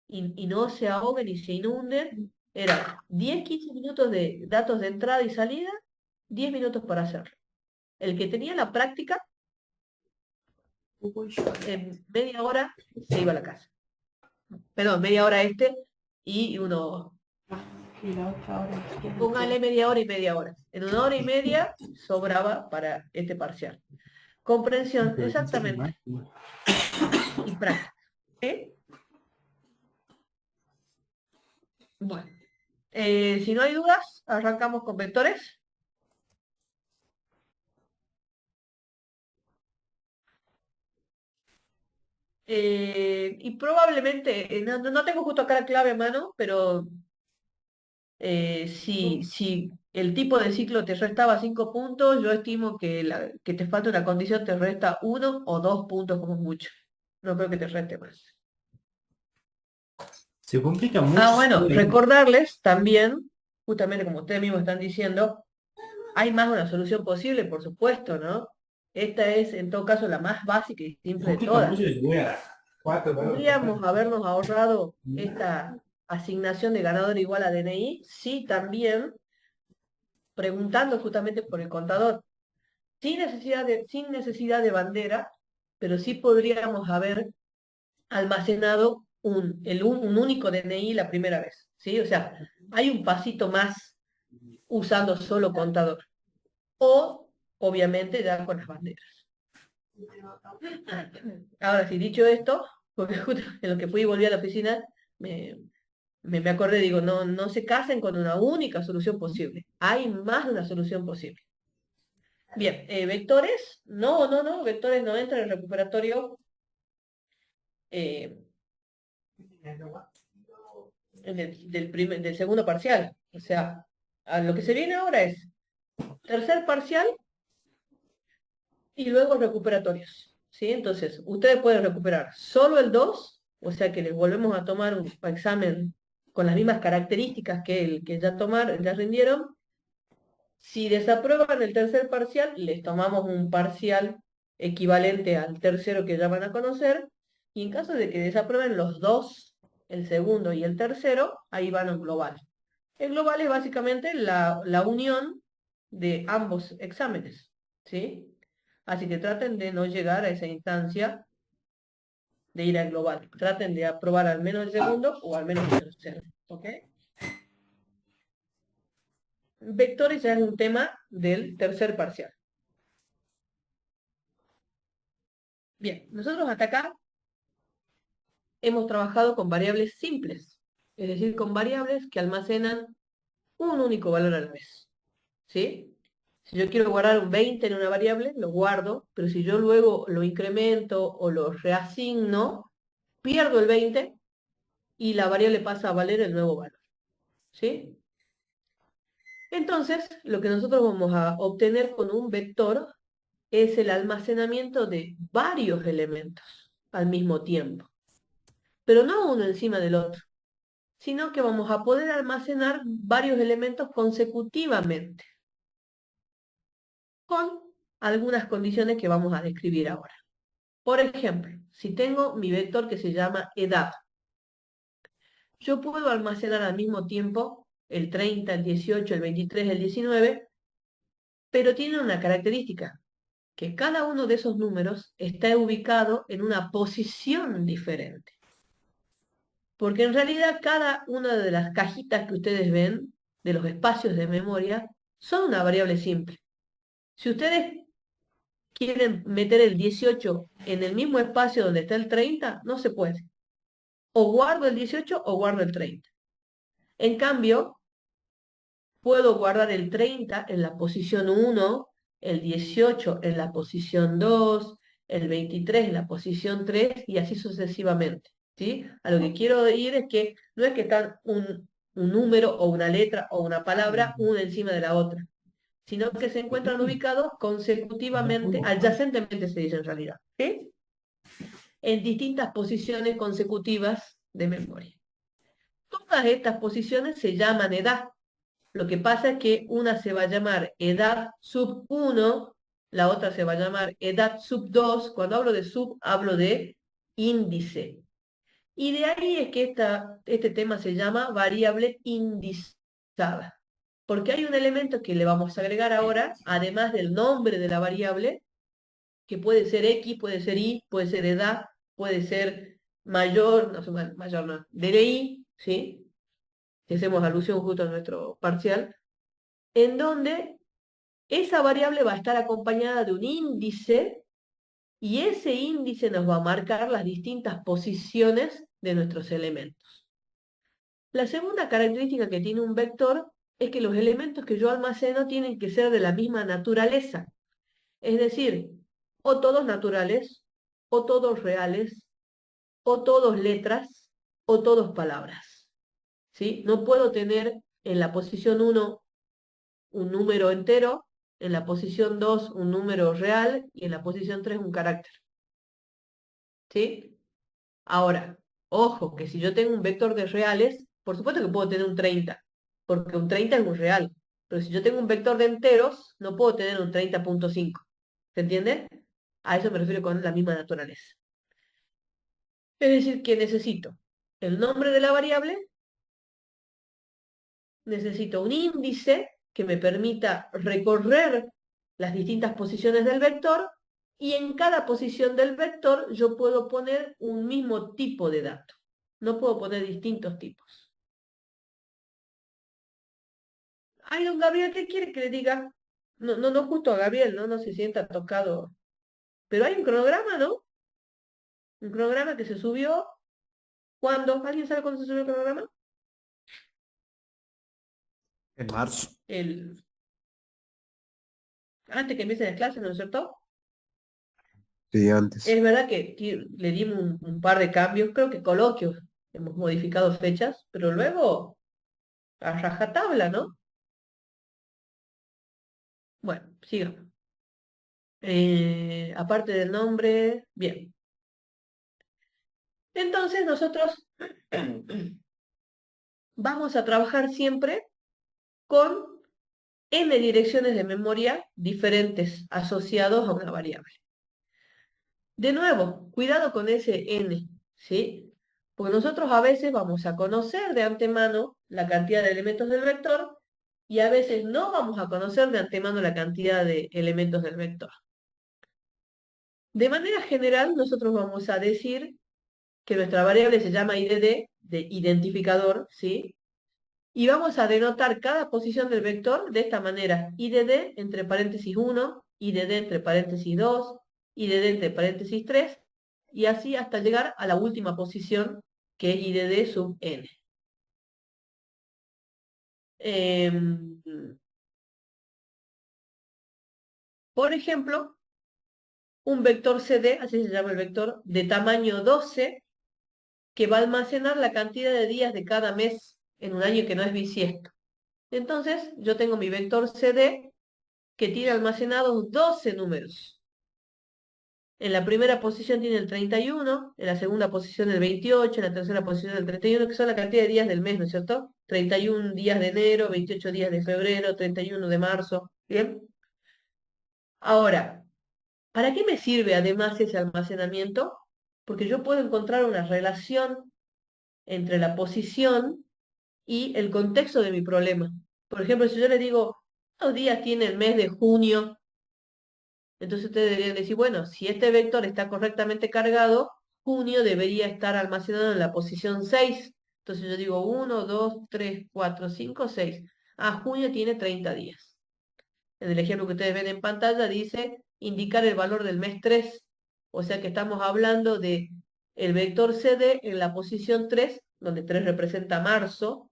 y no se ahoguen y se inunden. Era 10, 15 minutos de datos de entrada y salida, 10 minutos para hacerlo. El que tenía la práctica, en media hora se iba a la casa. Perdón, media hora y uno. Póngale media hora y media hora. En una hora y media sobraba para este parcial. Comprensión, exactamente. Y práctica. ¿Sí? Bueno. Si no hay dudas, arrancamos con vectores. Y probablemente, no tengo justo acá la clave a mano, pero si el tipo de ciclo te restaba 5 puntos, yo estimo que te falta una condición, te resta 1 o 2 puntos como mucho. No creo que te reste más. Se complica mucho. Bueno, recordarles también, justamente como ustedes mismos están diciendo, hay más de una solución posible, por supuesto, ¿no? Esta es, en todo caso, la más básica y simple de todas. ¿Podríamos habernos ahorrado esta asignación de ganador igual a DNI? Sí, también, preguntando justamente por el contador, sin necesidad de bandera, pero sí podríamos haber almacenado un único DNI la primera vez, ¿sí? O sea, hay un pasito más usando solo contador. O, obviamente, ya con las banderas. Ahora, sí, dicho esto, porque justo en lo que fui y volví a la oficina, me acordé, digo, no se casen con una única solución posible. Hay más de una solución posible. Bien, vectores, no, vectores no entra en el recuperatorio. eh, del segundo parcial. O sea, a lo que se viene ahora es tercer parcial y luego recuperatorios. ¿Sí? Entonces, ustedes pueden recuperar solo el 2, o sea que les volvemos a tomar un examen con las mismas características que el que ya rindieron. Si desaprueban el tercer parcial, les tomamos un parcial equivalente al tercero que ya van a conocer, y en caso de que desaprueben los dos, el segundo y el tercero, ahí van al global. El global es básicamente la unión de ambos exámenes, ¿sí? Así que traten de no llegar a esa instancia de ir al global. Traten de aprobar al menos el segundo o al menos el tercero, ¿ok? Vectores ya es un tema del tercer parcial. Bien, nosotros hasta acá hemos trabajado con variables simples, es decir, con variables que almacenan un único valor a la vez, ¿sí? Si yo quiero guardar un 20 en una variable, lo guardo, pero si yo luego lo incremento o lo reasigno, pierdo el 20 y la variable pasa a valer el nuevo valor, ¿sí? Entonces, lo que nosotros vamos a obtener con un vector es el almacenamiento de varios elementos al mismo tiempo, pero no uno encima del otro, sino que vamos a poder almacenar varios elementos consecutivamente, con algunas condiciones que vamos a describir ahora. Por ejemplo, si tengo mi vector que se llama edad, yo puedo almacenar al mismo tiempo el 30, el 18, el 23, el 19, pero tiene una característica, que cada uno de esos números está ubicado en una posición diferente. Porque en realidad cada una de las cajitas que ustedes ven, de los espacios de memoria, son una variable simple. Si ustedes quieren meter el 18 en el mismo espacio donde está el 30, no se puede. O guardo el 18 o guardo el 30. En cambio, puedo guardar el 30 en la posición 1, el 18 en la posición 2, el 23 en la posición 3 y así sucesivamente, ¿sí? A lo que quiero ir es que no es que están un número o una letra o una palabra una encima de la otra, sino que se encuentran ubicados consecutivamente, adyacentemente se dice en realidad, ¿sí? En distintas posiciones consecutivas de memoria. Todas estas posiciones se llaman edad. Lo que pasa es que una se va a llamar edad sub 1, la otra se va a llamar edad sub 2. Cuando hablo de sub, hablo de índice. Y de ahí es que este tema se llama variable indizada. Porque hay un elemento que le vamos a agregar ahora, además del nombre de la variable, que puede ser X, puede ser Y, puede ser edad, puede ser mayor, no sé, bueno, mayor no, DNI, ¿sí? Si hacemos alusión justo a nuestro parcial, en donde esa variable va a estar acompañada de un índice y ese índice nos va a marcar las distintas posiciones de nuestros elementos. La segunda característica que tiene un vector es que los elementos que yo almaceno tienen que ser de la misma naturaleza. Es decir, o todos naturales, o todos reales, o todos letras, o todos palabras, ¿sí? No puedo tener en la posición 1 un número entero, en la posición 2 un número real y en la posición 3 un carácter, ¿sí? Ahora, ojo, que si yo tengo un vector de reales, por supuesto que puedo tener un 30, porque un 30 es un real, pero si yo tengo un vector de enteros, no puedo tener un 30.5, ¿se entiende? A eso me refiero con la misma naturaleza. Es decir, que necesito el nombre de la variable, necesito un índice que me permita recorrer las distintas posiciones del vector y en cada posición del vector yo puedo poner un mismo tipo de dato. No puedo poner distintos tipos. Ay, don Gabriel, ¿qué quiere que le diga? No, no, no justo a Gabriel, ¿no? No se sienta tocado. Pero hay un cronograma, ¿no? Un cronograma que se subió. ¿Cuándo? ¿Alguien sabe cuándo se subió el cronograma? En marzo. Antes que empiecen las clases, ¿no es cierto? Sí, antes. Es verdad que le dimos un par de cambios, creo que coloquios, hemos modificado fechas, pero luego a rajatabla, ¿no? Bueno, sigamos. Aparte del nombre, bien. Entonces nosotros vamos a trabajar siempre con n direcciones de memoria diferentes asociados a una variable. De nuevo, cuidado con ese n, ¿sí? Porque nosotros a veces vamos a conocer de antemano la cantidad de elementos del vector y a veces no vamos a conocer de antemano la cantidad de elementos del vector. De manera general, nosotros vamos a decir que nuestra variable se llama IDD, de identificador, ¿sí? Y vamos a denotar cada posición del vector de esta manera. IDD entre paréntesis 1, IDD entre paréntesis 2, IDD entre paréntesis 3, y así hasta llegar a la última posición, que es IDD sub n. Por ejemplo, un vector CD, así se llama el vector, de tamaño 12, que va a almacenar la cantidad de días de cada mes en un año que no es bisiesto. Entonces, yo tengo mi vector CD que tiene almacenados 12 números. En la primera posición tiene el 31, en la segunda posición el 28, en la tercera posición el 31, que son la cantidad de días del mes, ¿no es cierto? 31 días de enero, 28 días de febrero, 31 de marzo, ¿bien? Ahora, ¿para qué me sirve además ese almacenamiento? Porque yo puedo encontrar una relación entre la posición y el contexto de mi problema. Por ejemplo, si yo le digo, ¿cuántos días tiene el mes de junio? Entonces ustedes deberían decir, bueno, si este vector está correctamente cargado, junio debería estar almacenado en la posición 6. Entonces yo digo 1, 2, 3, 4, 5, 6. Ah, junio tiene 30 días. En el ejemplo que ustedes ven en pantalla dice indicar el valor del mes 3. O sea que estamos hablando de el vector CD en la posición 3, donde 3 representa marzo,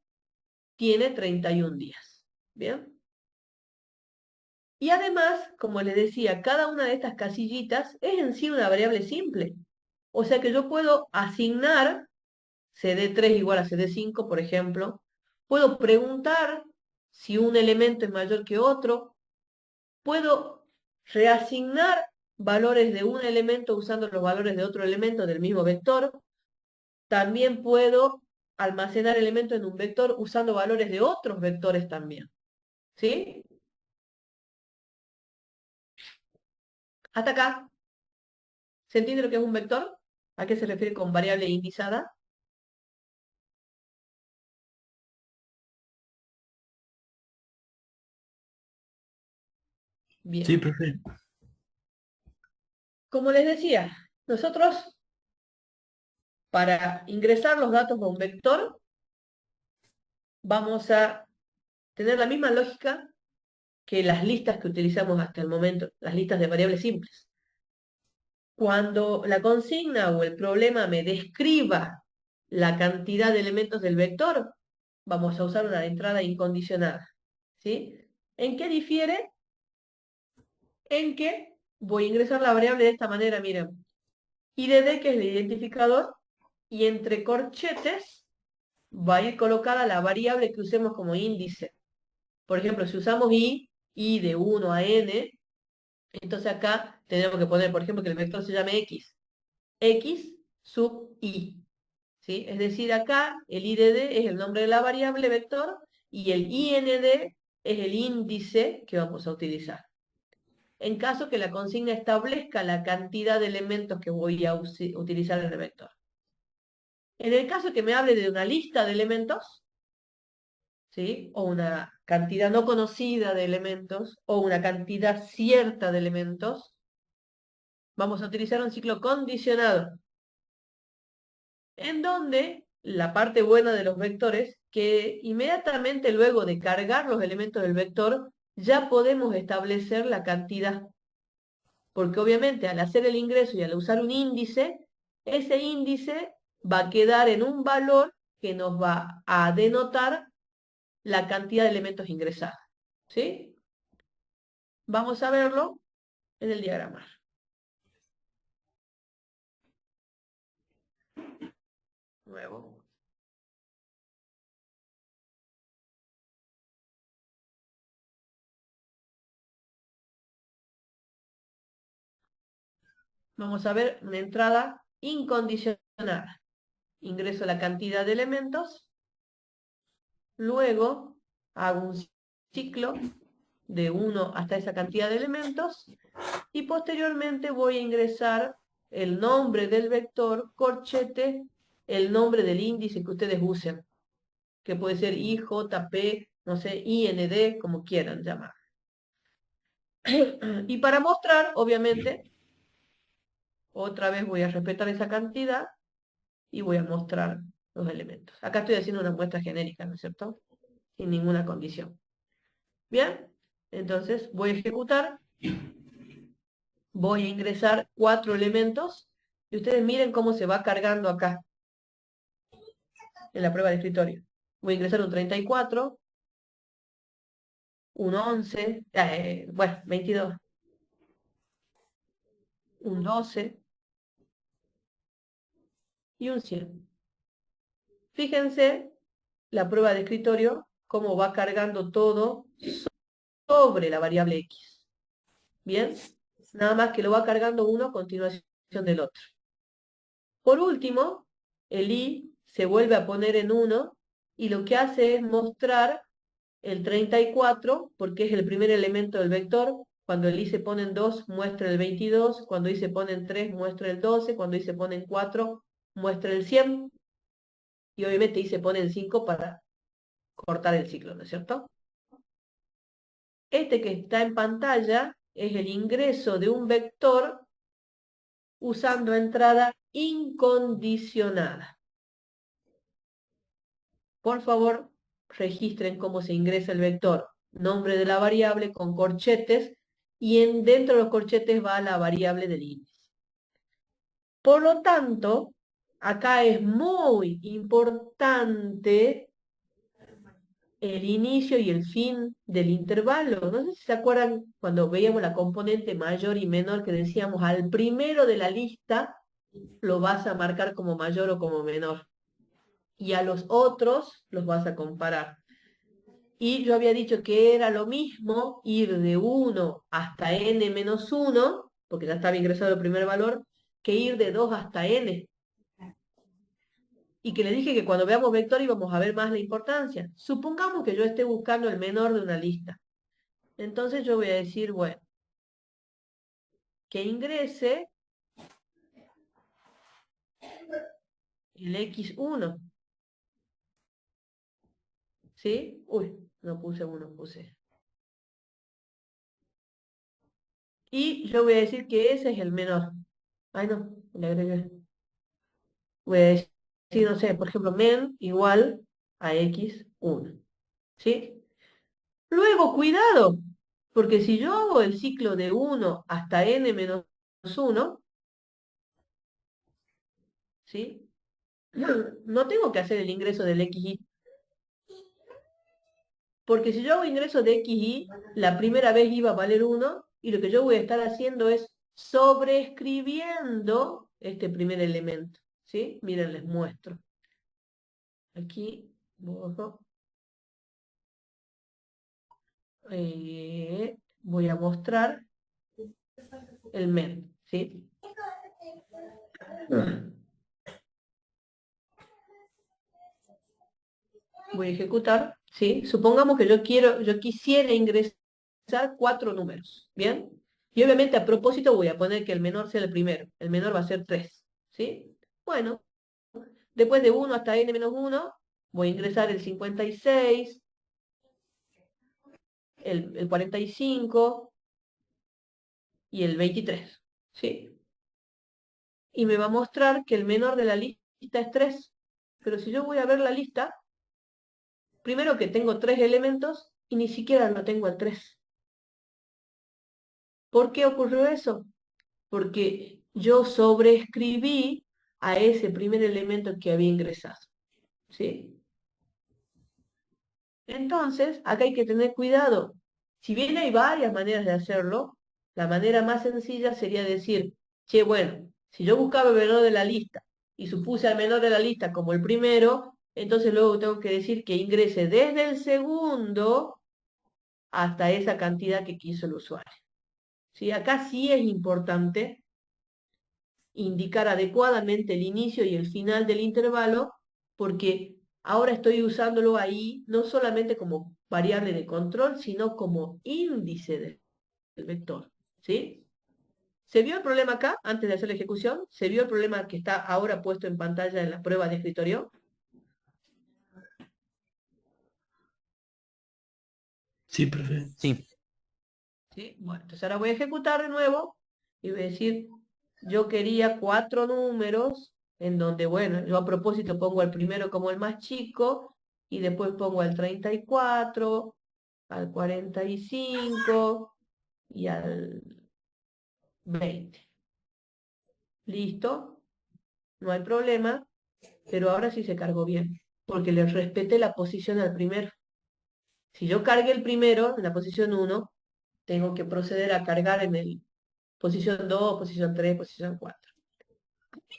tiene 31 días. ¿Bien? Y además, como les decía, cada una de estas casillitas es en sí una variable simple. O sea que yo puedo asignar CD3 igual a CD5, por ejemplo. Puedo preguntar si un elemento es mayor que otro. Puedo reasignar valores de un elemento usando los valores de otro elemento del mismo vector. También puedo almacenar elementos en un vector usando valores de otros vectores también. ¿Sí? Hasta acá. ¿Se entiende lo que es un vector? ¿A qué se refiere con variable indizada? Sí, Bien. profe. Como les decía, nosotros para ingresar los datos a un vector vamos a tener la misma lógica que las listas que utilizamos hasta el momento, las listas de variables simples. Cuando la consigna o el problema me describa la cantidad de elementos del vector, vamos a usar una entrada incondicionada. ¿Sí? ¿En qué difiere? En que voy a ingresar la variable de esta manera, miren. IDD, que es el identificador, y entre corchetes va a ir colocada la variable que usemos como índice. Por ejemplo, si usamos i de 1 a n, entonces acá tenemos que poner, por ejemplo, que el vector se llame x sub i. ¿Sí? Es decir, acá el IDD es el nombre de la variable vector y el IND es el índice que vamos a utilizar. En caso que la consigna establezca la cantidad de elementos que voy a utilizar en el vector. En el caso que me hable de una lista de elementos, ¿sí? O una cantidad no conocida de elementos, o una cantidad cierta de elementos, vamos a utilizar un ciclo condicionado, en donde la parte buena de los vectores, que inmediatamente luego de cargar los elementos del vector, ya podemos establecer la cantidad. Porque obviamente al hacer el ingreso y al usar un índice, ese índice va a quedar en un valor que nos va a denotar la cantidad de elementos ingresados. ¿Sí? Vamos a verlo en el diagrama. nuevo. Vamos a ver una entrada incondicionada. Ingreso la cantidad de elementos, luego hago un ciclo de 1 hasta esa cantidad de elementos y posteriormente voy a ingresar el nombre del vector, corchete, el nombre del índice que ustedes usen, que puede ser IJP, no sé, IND, como quieran llamar. Y para mostrar, obviamente, otra vez voy a respetar esa cantidad y voy a mostrar los elementos. Acá estoy haciendo una muestra genérica, ¿no es cierto? Sin ninguna condición. Bien, entonces voy a ejecutar, voy a ingresar 4 elementos y ustedes miren cómo se va cargando acá en la prueba de escritorio. Voy a ingresar un 34, un 11, bueno, 22, un 12 y un 100. Fíjense la prueba de escritorio, cómo va cargando todo sobre la variable X. Bien, nada más que lo va cargando uno a continuación del otro. Por último, el I se vuelve a poner en 1 y lo que hace es mostrar el 34 porque es el primer elemento del vector. Cuando el I se pone en 2 muestra el 22, cuando I se pone en 3 muestra el 12, cuando I se pone en 4 muestra el 100 y obviamente I se pone en 5 para cortar el ciclo, ¿no es cierto? Este que está en pantalla es el ingreso de un vector usando entrada incondicionada. Por favor, registren cómo se ingresa el vector. Nombre de la variable con corchetes y dentro de los corchetes va la variable del índice. Por lo tanto, acá es muy importante el inicio y el fin del intervalo. No sé si se acuerdan cuando veíamos la componente mayor y menor que decíamos al primero de la lista lo vas a marcar como mayor o como menor. Y a los otros los vas a comparar. Y yo había dicho que era lo mismo ir de 1 hasta n-1, porque ya estaba ingresado el primer valor, que ir de 2 hasta n. Y que le dije que cuando veamos vector íbamos a ver más la importancia. Supongamos que yo esté buscando el menor de una lista. Entonces yo voy a decir, bueno, que ingrese el x1. ¿Sí? Uy, no puse 1, puse. Y yo voy a decir que ese es el menor. Ay, no, le agregué. Voy a decir, no sé, por ejemplo, men igual a x1. ¿Sí? Luego, cuidado, porque si yo hago el ciclo de 1 hasta n-1, ¿sí? No tengo que hacer el ingreso del xy. Porque si yo hago ingreso de xy, la primera vez iba a valer 1, y lo que yo voy a estar haciendo es sobreescribiendo este primer elemento. ¿Sí? Miren, les muestro. Aquí, borro. Voy a mostrar el men, ¿sí? Voy a ejecutar, ¿sí? Supongamos que yo quisiera ingresar 4 números, ¿bien? Y obviamente a propósito voy a poner que el menor sea el primero. El menor va a ser 3, ¿sí? Bueno, después de 1 hasta n-1, voy a ingresar el 56, el 45 y el 23, ¿sí? Y me va a mostrar que el menor de la lista es 3. Pero si yo voy a ver la lista, primero que tengo 3 elementos y ni siquiera lo tengo al 3. ¿Por qué ocurrió eso? Porque yo sobreescribí a ese primer elemento que había ingresado. ¿Sí? Entonces, acá hay que tener cuidado. Si bien hay varias maneras de hacerlo, la manera más sencilla sería decir, che, bueno, si yo buscaba el menor de la lista y supuse al menor de la lista como el primero, entonces luego tengo que decir que ingrese desde el segundo hasta esa cantidad que quiso el usuario. ¿Sí? Acá sí es importante indicar adecuadamente el inicio y el final del intervalo, porque ahora estoy usándolo ahí no solamente como variable de control, sino como índice del vector. ¿Sí? ¿Se vio el problema acá antes de hacer la ejecución? ¿Se vio el problema que está ahora puesto en pantalla en la prueba de escritorio? Sí, profe. Sí, ¿Sí? Bueno, entonces ahora voy a ejecutar de nuevo y voy a decir, yo quería 4 números en donde, bueno, yo a propósito pongo al primero como el más chico y después pongo al 34, al 45 y al 20. ¿Listo? No hay problema, pero ahora sí se cargó bien, porque le respeté la posición al primero. Si yo cargué el primero en la posición 1, tengo que proceder a cargar en el posición 2, posición 3, posición 4.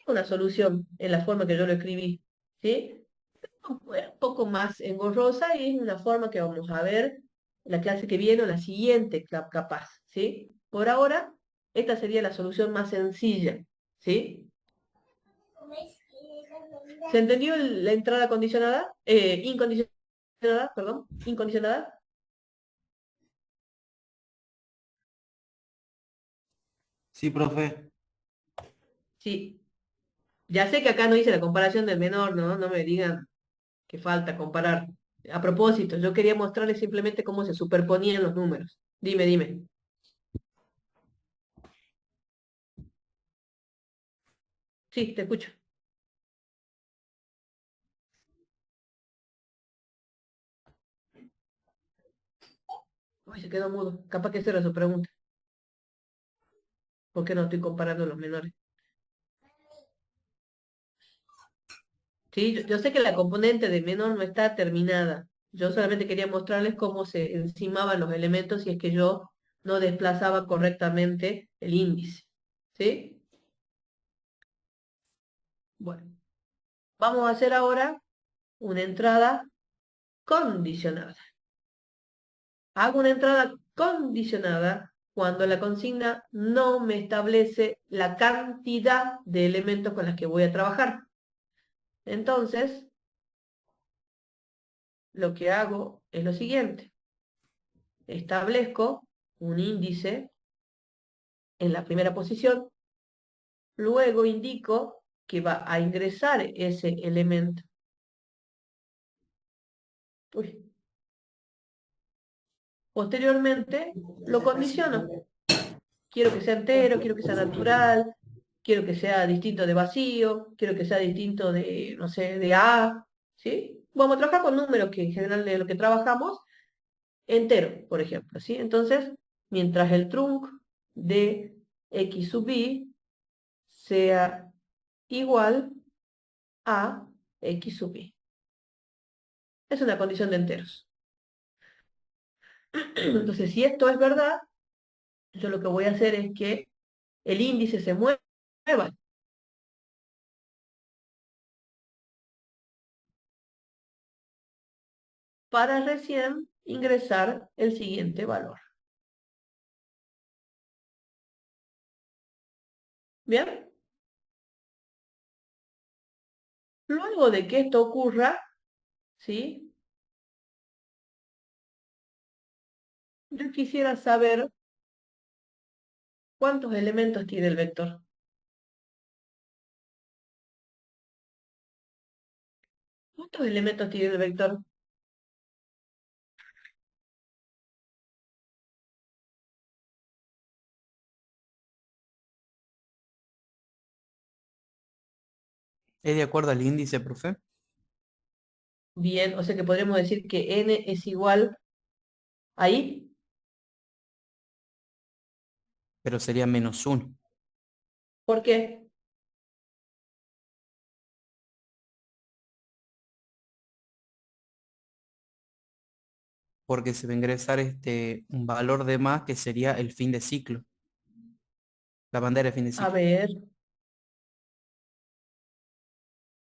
Una solución en la forma que yo lo escribí, ¿sí? Un poco más engorrosa y es una forma que vamos a ver en la clase que viene o la siguiente, capaz, ¿sí? Por ahora, esta sería la solución más sencilla, ¿sí? ¿Se entendió la entrada condicionada? Incondicionada, perdón, incondicionada. Sí, profe. Sí. Ya sé que acá no hice la comparación del menor, ¿no? No me digan que falta comparar. A propósito, yo quería mostrarles simplemente cómo se superponían los números. Dime, dime. Sí, te escucho. Uy, se quedó mudo. Capaz que esa era su pregunta. ¿Por qué no estoy comparando los menores? Sí, yo sé que la componente de menor no está terminada. Yo solamente quería mostrarles cómo se encimaban los elementos si es que yo no desplazaba correctamente el índice. ¿Sí? Bueno, vamos a hacer ahora una entrada condicionada. Hago una entrada condicionada cuando la consigna no me establece la cantidad de elementos con las que voy a trabajar. Entonces, lo que hago es lo siguiente. Establezco un índice en la primera posición, luego indico que va a ingresar ese elemento. Uy. Posteriormente, lo condiciono. Quiero que sea entero, quiero que sea natural, quiero que sea distinto de vacío, quiero que sea distinto de, no sé, de A, ¿sí? Vamos a trabajar con números que en general de lo que trabajamos, entero, por ejemplo, ¿sí? Entonces, mientras el trunc de x sub y sea igual a x sub y. Es una condición de enteros. Entonces, si esto es verdad, yo lo que voy a hacer es que el índice se mueva para recién ingresar el siguiente valor. ¿Bien? Luego de que esto ocurra, ¿sí? Yo quisiera saber cuántos elementos tiene el vector. ¿Cuántos elementos tiene el vector? es de acuerdo al índice, profe, Bien, o sea que podríamos decir que n es igual ahí. pero sería -1, ¿Por qué? porque se va a ingresar un valor de más que sería el fin de ciclo, la bandera de fin de A ciclo. ver,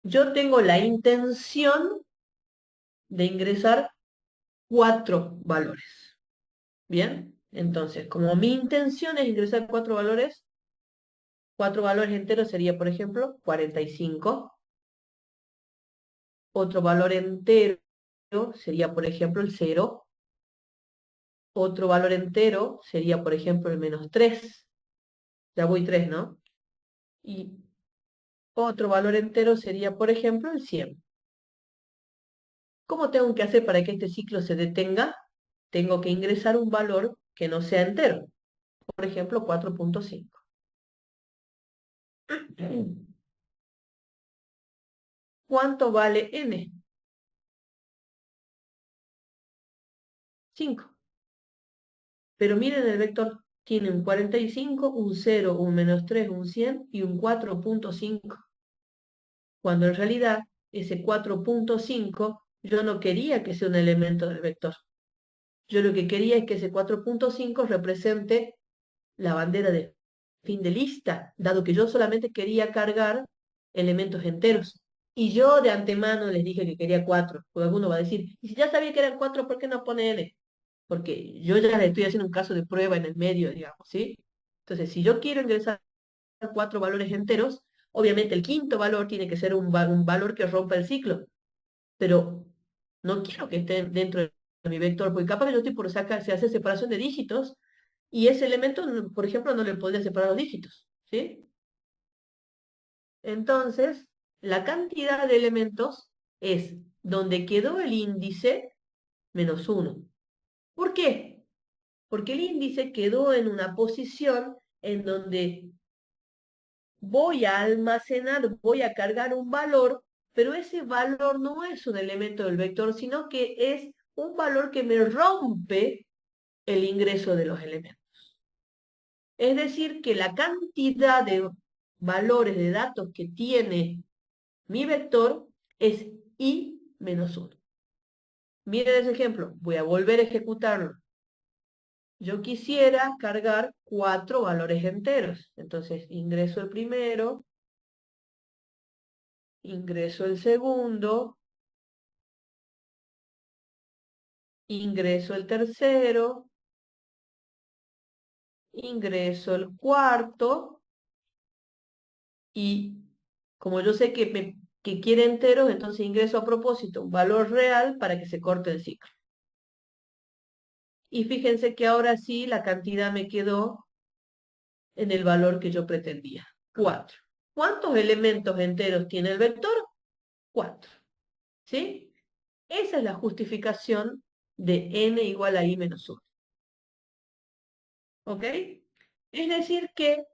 yo tengo la intención de ingresar 4 valores. ¿Bien? Entonces, como mi intención es ingresar 4 valores enteros sería, por ejemplo, 45. Otro valor entero sería, por ejemplo, el 0. Otro valor entero sería, por ejemplo, el -3. Ya voy 3, ¿no? Y otro valor entero sería, por ejemplo, el 100. ¿Cómo tengo que hacer para que este ciclo se detenga? Tengo que ingresar un valor que no sea entero. Por ejemplo, 4.5. ¿Cuánto vale n? 5. Pero miren el vector. Tiene un 45, un 0, un -3, un 100 y un 4.5. Cuando en realidad ese 4.5 yo no quería que sea un elemento del vector. Yo lo que quería es que ese 4.5 represente la bandera de fin de lista, dado que yo solamente quería cargar elementos enteros. Y yo de antemano les dije que quería 4, porque alguno va a decir, y si ya sabía que eran 4, ¿por qué no pone n? Porque yo ya le estoy haciendo un caso de prueba en el medio, digamos, ¿sí? Entonces, si yo quiero ingresar 4 valores enteros, obviamente el quinto valor tiene que ser un valor que rompa el ciclo, pero no quiero que esté dentro de mi vector, porque capaz que yo estoy por sacar, se hace separación de dígitos, y ese elemento, por ejemplo, no le podría separar los dígitos, ¿sí? Entonces, la cantidad de elementos es donde quedó el índice menos 1. ¿Por qué? Porque el índice quedó en una posición en donde voy a almacenar, voy a cargar un valor, pero ese valor no es un elemento del vector, sino que es un valor que me rompe el ingreso de los elementos. Es decir, que la cantidad de valores de datos que tiene mi vector es i menos 1. Miren ese ejemplo, voy a volver a ejecutarlo. Yo quisiera cargar 4 valores enteros. Entonces ingreso el primero, ingreso el segundo, ingreso el tercero, ingreso el cuarto y como yo sé que quiere enteros, entonces ingreso a propósito un valor real para que se corte el ciclo. Y fíjense que ahora sí la cantidad me quedó en el valor que yo pretendía, 4. ¿Cuántos elementos enteros tiene el vector? 4. ¿Sí? Esa es la justificación de n igual a i menos 1. ¿Ok? Es decir que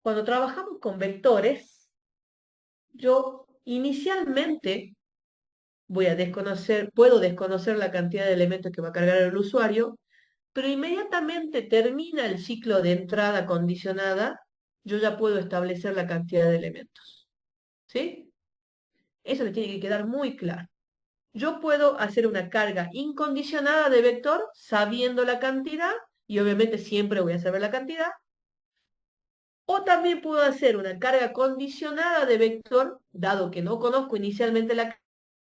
cuando trabajamos con vectores, yo inicialmente puedo desconocer la cantidad de elementos que va a cargar el usuario, pero inmediatamente termina el ciclo de entrada condicionada, yo ya puedo establecer la cantidad de elementos. ¿Sí? Eso le tiene que quedar muy claro. Yo puedo hacer una carga incondicionada de vector sabiendo la cantidad, y obviamente siempre voy a saber la cantidad, o también puedo hacer una carga condicionada de vector, dado que no conozco inicialmente la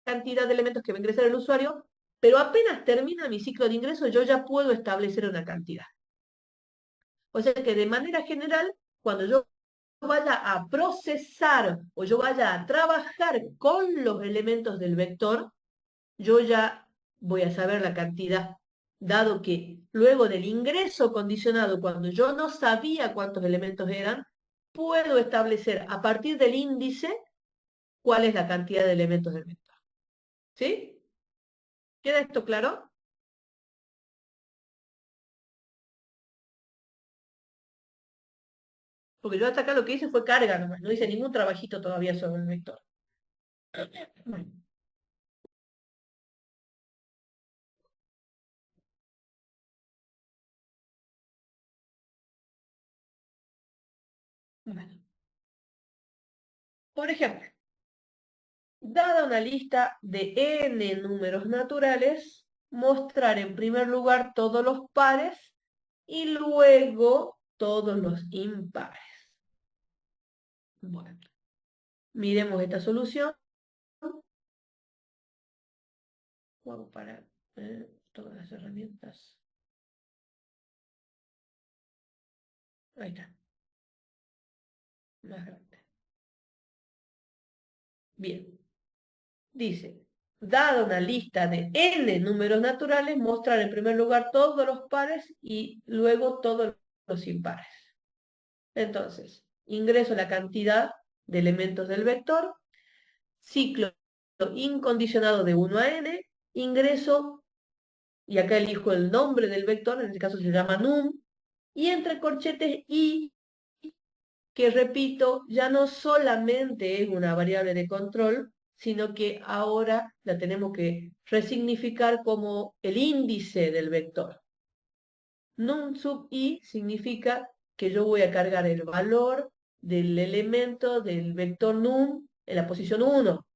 cantidad de elementos que va a ingresar el usuario, pero apenas termina mi ciclo de ingreso, yo ya puedo establecer una cantidad. O sea que de manera general, cuando yo vaya a procesar o yo vaya a trabajar con los elementos del vector, yo ya voy a saber la cantidad, dado que luego del ingreso condicionado, cuando yo no sabía cuántos elementos eran, puedo establecer a partir del índice cuál es la cantidad de elementos del vector. ¿Sí? ¿Queda esto claro? Porque yo hasta acá lo que hice fue carga nomás, no hice ningún trabajito todavía sobre el vector. Bueno. Por ejemplo, dada una lista de n números naturales, mostrar en primer lugar todos los pares y luego todos los impares. Bueno, miremos esta solución. ¿Cómo hago para todas las herramientas? Ahí está. Más grande. Bien. Dice, dada una lista de n números naturales, mostrar en primer lugar todos los pares y luego todos los impares. Entonces, ingreso la cantidad de elementos del vector, ciclo incondicionado de 1 a n, ingreso, y acá elijo el nombre del vector, en este caso se llama num, y entre corchetes i, que repito, ya no solamente es una variable de control, sino que ahora la tenemos que resignificar como el índice del vector. Num sub i significa que yo voy a cargar el valor del elemento del vector num en la posición 1.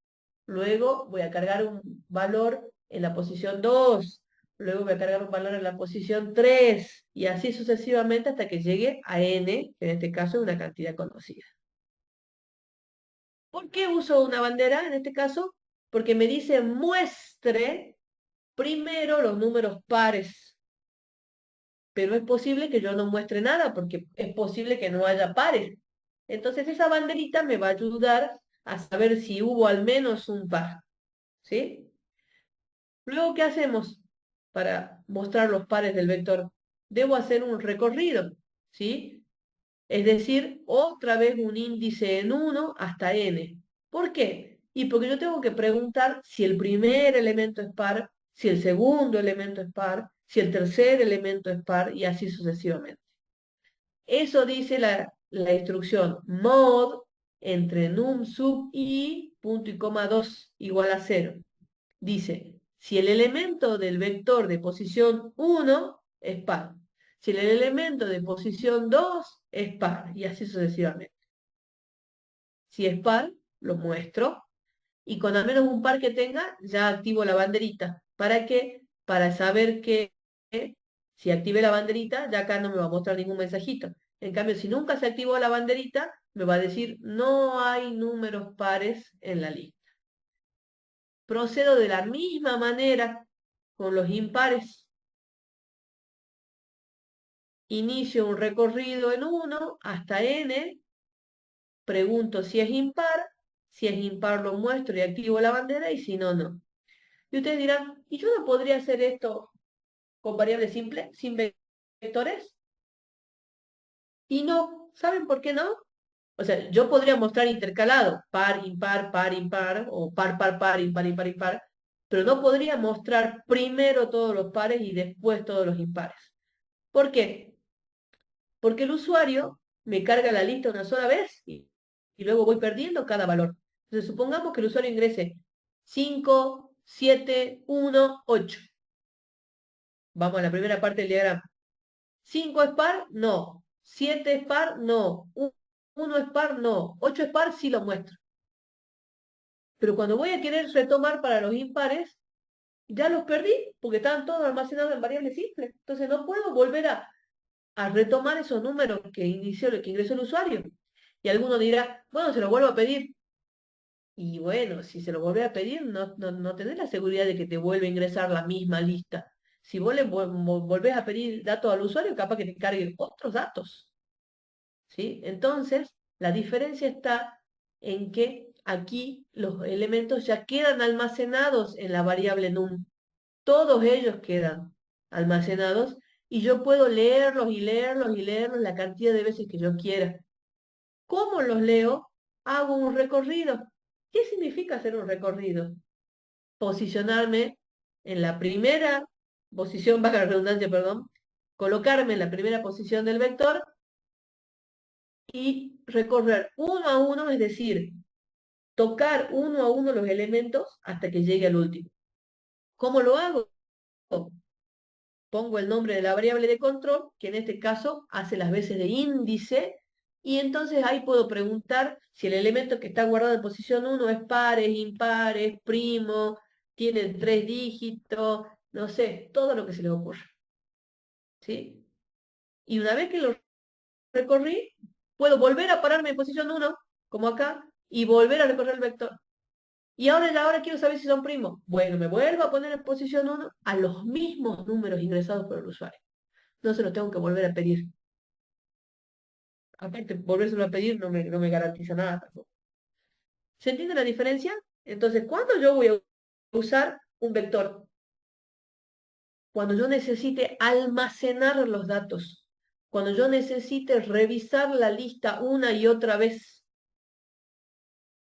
Luego voy a cargar un valor en la posición 2. Luego voy a cargar un valor en la posición 3. Y así sucesivamente hasta que llegue a n, que en este caso es una cantidad conocida. ¿Por qué uso una bandera en este caso? Porque me dice muestre primero los números pares. Pero es posible que yo no muestre nada, porque es posible que no haya pares. Entonces esa banderita me va a ayudar a saber si hubo al menos un par. ¿Sí? Luego, ¿qué hacemos para mostrar los pares del vector? Debo hacer un recorrido, ¿sí? Es decir, otra vez un índice en 1 hasta n. ¿Por qué? Y porque yo tengo que preguntar si el primer elemento es par, si el segundo elemento es par, si el tercer elemento es par, y así sucesivamente. Eso dice la instrucción mod entre num sub i punto y coma 2 igual a 0. Dice, si el elemento del vector de posición 1 es par, si el elemento de posición 2 es par, y así sucesivamente. Si es par, lo muestro, y con al menos un par que tenga, ya activo la banderita. ¿Para qué? Para saber que si activé la banderita, ya acá no me va a mostrar ningún mensajito. En cambio, si nunca se activó la banderita, me va a decir, no hay números pares en la lista. Procedo de la misma manera con los impares. Inicio un recorrido en 1 hasta n, pregunto si es impar lo muestro y activo la bandera, y si no, no. Y ustedes dirán, ¿y yo no podría hacer esto con variables simples, sin vectores? Y no, ¿saben por qué no? O sea, yo podría mostrar intercalado, par, impar, o par, impar, impar, pero no podría mostrar primero todos los pares y después todos los impares. ¿Por qué? Porque el usuario me carga la lista una sola vez y luego voy perdiendo cada valor. Entonces, supongamos que el usuario ingrese 5, 7, 1, 8. Vamos a la primera parte del diagrama. 5 es par, no. 7 es par, no. 1 es par, no. 8 es par, sí lo muestro. Pero cuando voy a querer retomar para los impares, ya los perdí, porque estaban todos almacenados en variables simples. Entonces no puedo volver a retomar esos números que ingresó el usuario. Y alguno dirá, bueno, se los vuelvo a pedir. Y bueno, si se lo vuelve a pedir, no tenés la seguridad de que te vuelve a ingresar la misma lista. Si vos le volvés a pedir datos al usuario, capaz que te cargue otros datos. ¿Sí? Entonces, la diferencia está en que aquí los elementos ya quedan almacenados en la variable num. Todos ellos quedan almacenados y yo puedo leerlos y leerlos y leerlos la cantidad de veces que yo quiera. ¿Cómo los leo? Hago un recorrido. ¿Qué significa hacer un recorrido? Posicionarme en la primera posición, baja la redundancia, perdón, colocarme en la primera posición del vector y recorrer uno a uno, es decir, tocar uno a uno los elementos hasta que llegue al último. ¿Cómo lo hago? Pongo el nombre de la variable de control, que en este caso hace las veces de índice, y entonces ahí puedo preguntar si el elemento que está guardado en posición 1 es par, es impar, es primo, tiene 3 dígitos, no sé, todo lo que se les ocurra. ¿Sí? Y una vez que lo recorrí, puedo volver a pararme en posición 1, como acá, y volver a recorrer el vector. Y ahora quiero saber si son primos. Bueno, me vuelvo a poner en posición 1 a los mismos números ingresados por el usuario. No se los tengo que volver a pedir. Aparte, volvérselo a pedir no me garantiza nada tampoco. ¿Se entiende la diferencia? Entonces, ¿cuándo yo voy a usar un vector? Cuando yo necesite almacenar los datos. Cuando yo necesite revisar la lista una y otra vez.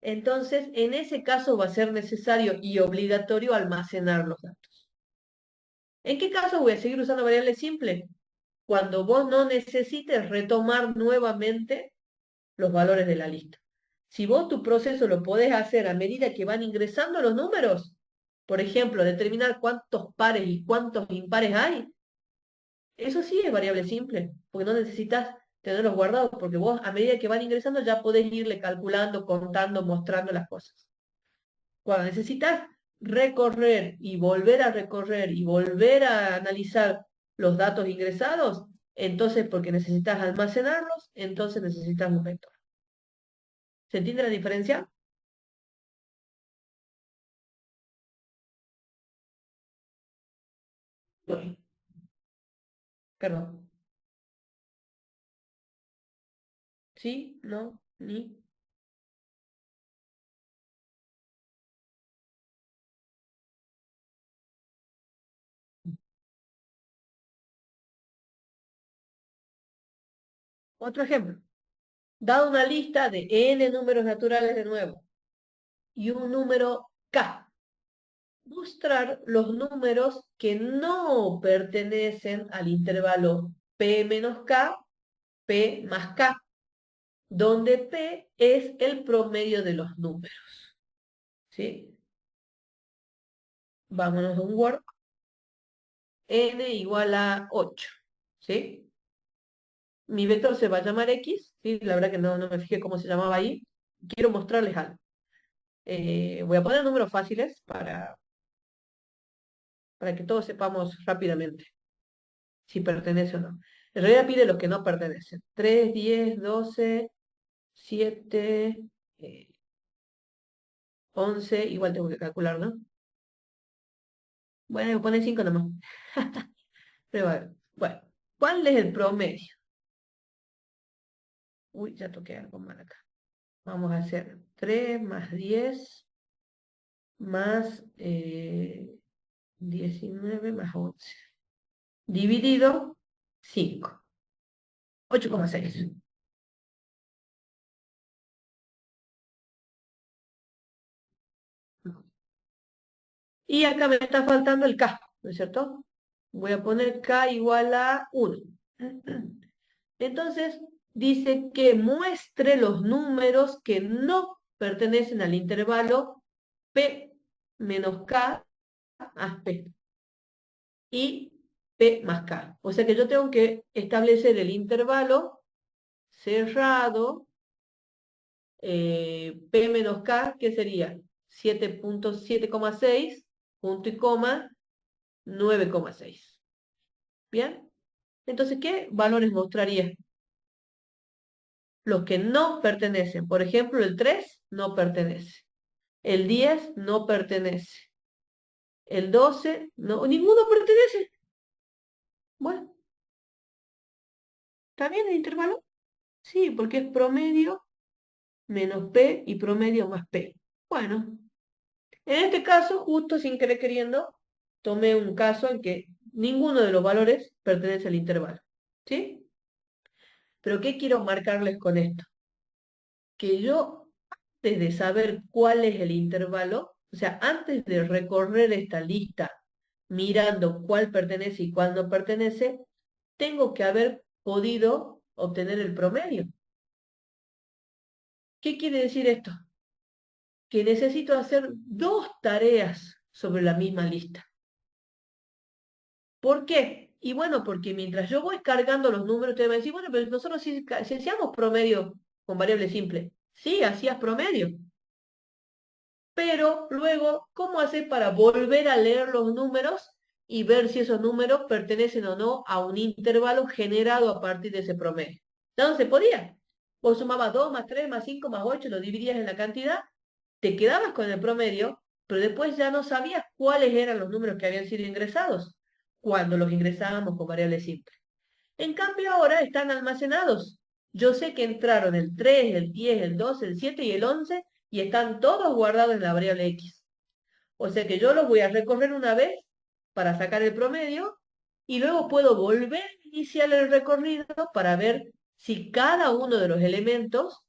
Entonces, en ese caso va a ser necesario y obligatorio almacenar los datos. ¿En qué caso voy a seguir usando variable simple? Cuando vos no necesites retomar nuevamente los valores de la lista. Si vos tu proceso lo podés hacer a medida que van ingresando los números, por ejemplo, determinar cuántos pares y cuántos impares hay, eso sí es variable simple, porque no necesitas tenerlos guardados, porque vos a medida que van ingresando ya podés irle calculando, contando, mostrando las cosas. Cuando necesitas recorrer y volver a analizar los datos ingresados, entonces porque necesitas almacenarlos, entonces necesitas un vector. ¿Se entiende la diferencia? Perdón. ¿Sí? ¿No? ¿Ni? Otro ejemplo. Dado una lista de n números naturales de nuevo y un número k. Mostrar los números que no pertenecen al intervalo p menos k, p más k, donde p es el promedio de los números. ¿Sí? Vámonos a un Word. N igual a 8. ¿Sí? Mi vector se va a llamar X, ¿sí? La verdad que no me fijé cómo se llamaba ahí. Quiero mostrarles algo. Voy a poner números fáciles para que todos sepamos rápidamente si pertenece o no. En realidad pide los que no pertenecen. 3, 10, 12, 7, 11, igual tengo que calcular, ¿no? Bueno, voy a poner 5 nomás. Pero bueno, ¿cuál es el promedio? Uy, ya toqué algo mal acá. Vamos a hacer 3 más 10 más 19 más 11. Dividido 5. 8,6. Y acá me está faltando el K, ¿no es cierto? Voy a poner K igual a 1. Entonces, dice que muestre los números que no pertenecen al intervalo P menos K más P y P más K. O sea que yo tengo que establecer el intervalo cerrado P menos K, que sería 7,6, punto y coma, 9,6. ¿Bien? Entonces, ¿qué valores mostraría? Los que no pertenecen. Por ejemplo, el 3 no pertenece. El 10 no pertenece. El 12, no, ninguno pertenece. Bueno, ¿está bien el intervalo? Sí, porque es promedio menos P y promedio más P. Bueno, en este caso, justo sin querer queriendo, tomé un caso en que ninguno de los valores pertenece al intervalo. ¿Sí? Pero ¿qué quiero marcarles con esto? Que yo, antes de saber cuál es el intervalo, o sea, antes de recorrer esta lista mirando cuál pertenece y cuál no pertenece, tengo que haber podido obtener el promedio. ¿Qué quiere decir esto? Que necesito hacer dos tareas sobre la misma lista. ¿Por qué? Y bueno, porque mientras yo voy cargando los números, ustedes me van a decir, bueno, pero nosotros si hacíamos promedio con variable simple, sí, hacías promedio. Pero luego, ¿cómo hacer para volver a leer los números y ver si esos números pertenecen o no a un intervalo generado a partir de ese promedio? ¿Ya no se podía? Vos sumabas 2 más 3 más 5 más 8, lo dividías en la cantidad te quedabas con el promedio, pero después ya no sabías cuáles eran los números que habían sido ingresados cuando los ingresábamos con variables simples. En cambio ahora están almacenados. Yo sé que entraron el 3, el 10, el 12, el 7 y el 11 y están todos guardados en la variable X. O sea que yo los voy a recorrer una vez para sacar el promedio y luego puedo volver a iniciar el recorrido para ver si cada uno de los elementos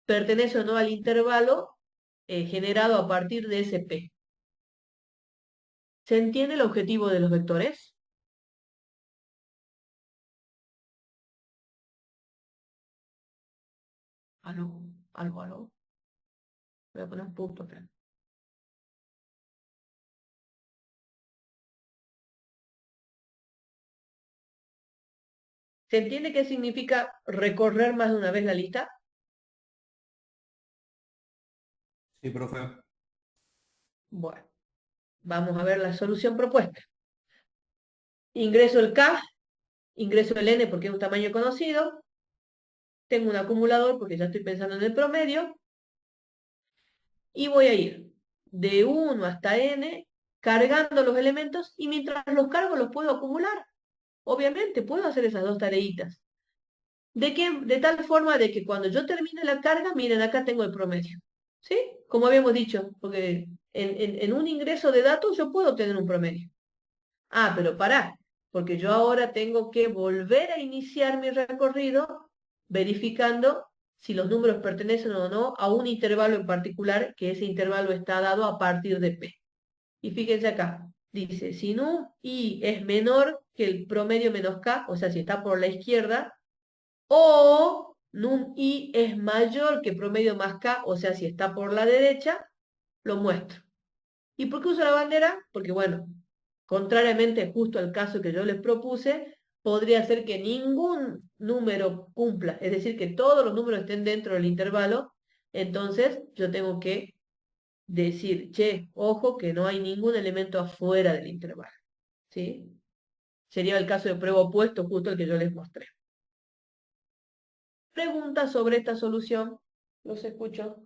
pertenece o no al intervalo generado a partir de ese P. ¿Se entiende el objetivo de los vectores? Aló, aló, aló. Voy a poner un punto acá. ¿Se entiende qué significa recorrer más de una vez la lista? Sí, profe. Bueno, vamos a ver la solución propuesta. Ingreso el K, ingreso el N porque es un tamaño conocido, tengo un acumulador porque ya estoy pensando en el promedio, y voy a ir de 1 hasta N cargando los elementos y mientras los cargo los puedo acumular. Obviamente puedo hacer esas dos tareitas. De tal forma de que cuando yo termine la carga, miren, acá tengo el promedio. ¿Sí? Como habíamos dicho, porque en un ingreso de datos yo puedo obtener un promedio. Ah, pero pará, porque yo ahora tengo que volver a iniciar mi recorrido verificando si los números pertenecen o no a un intervalo en particular, que ese intervalo está dado a partir de P. Y fíjense acá, dice, si num I es menor que el promedio menos K, o sea, si está por la izquierda, o num I es mayor que promedio más K, o sea, si está por la derecha, lo muestro. ¿Y por qué uso la bandera? Porque, bueno, contrariamente justo al caso que yo les propuse, podría ser que ningún número cumpla, es decir, que todos los números estén dentro del intervalo, entonces yo tengo que decir, che, ojo, que no hay ningún elemento afuera del intervalo, ¿sí? Sería el caso de prueba opuesto, justo el que yo les mostré. ¿Preguntas sobre esta solución? Los escucho.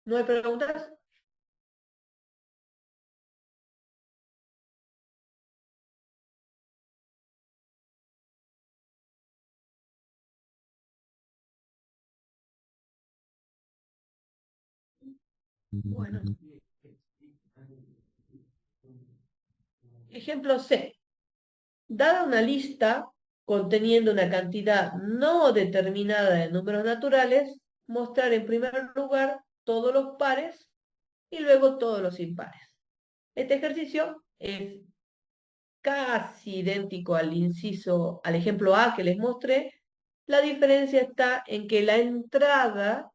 ¿No hay preguntas? Bueno. Ejemplo C. Dada una lista conteniendo una cantidad no determinada de números naturales, mostrar en primer lugar todos los pares y luego todos los impares. Este ejercicio es casi idéntico al ejemplo A que les mostré. La diferencia está en que la entrada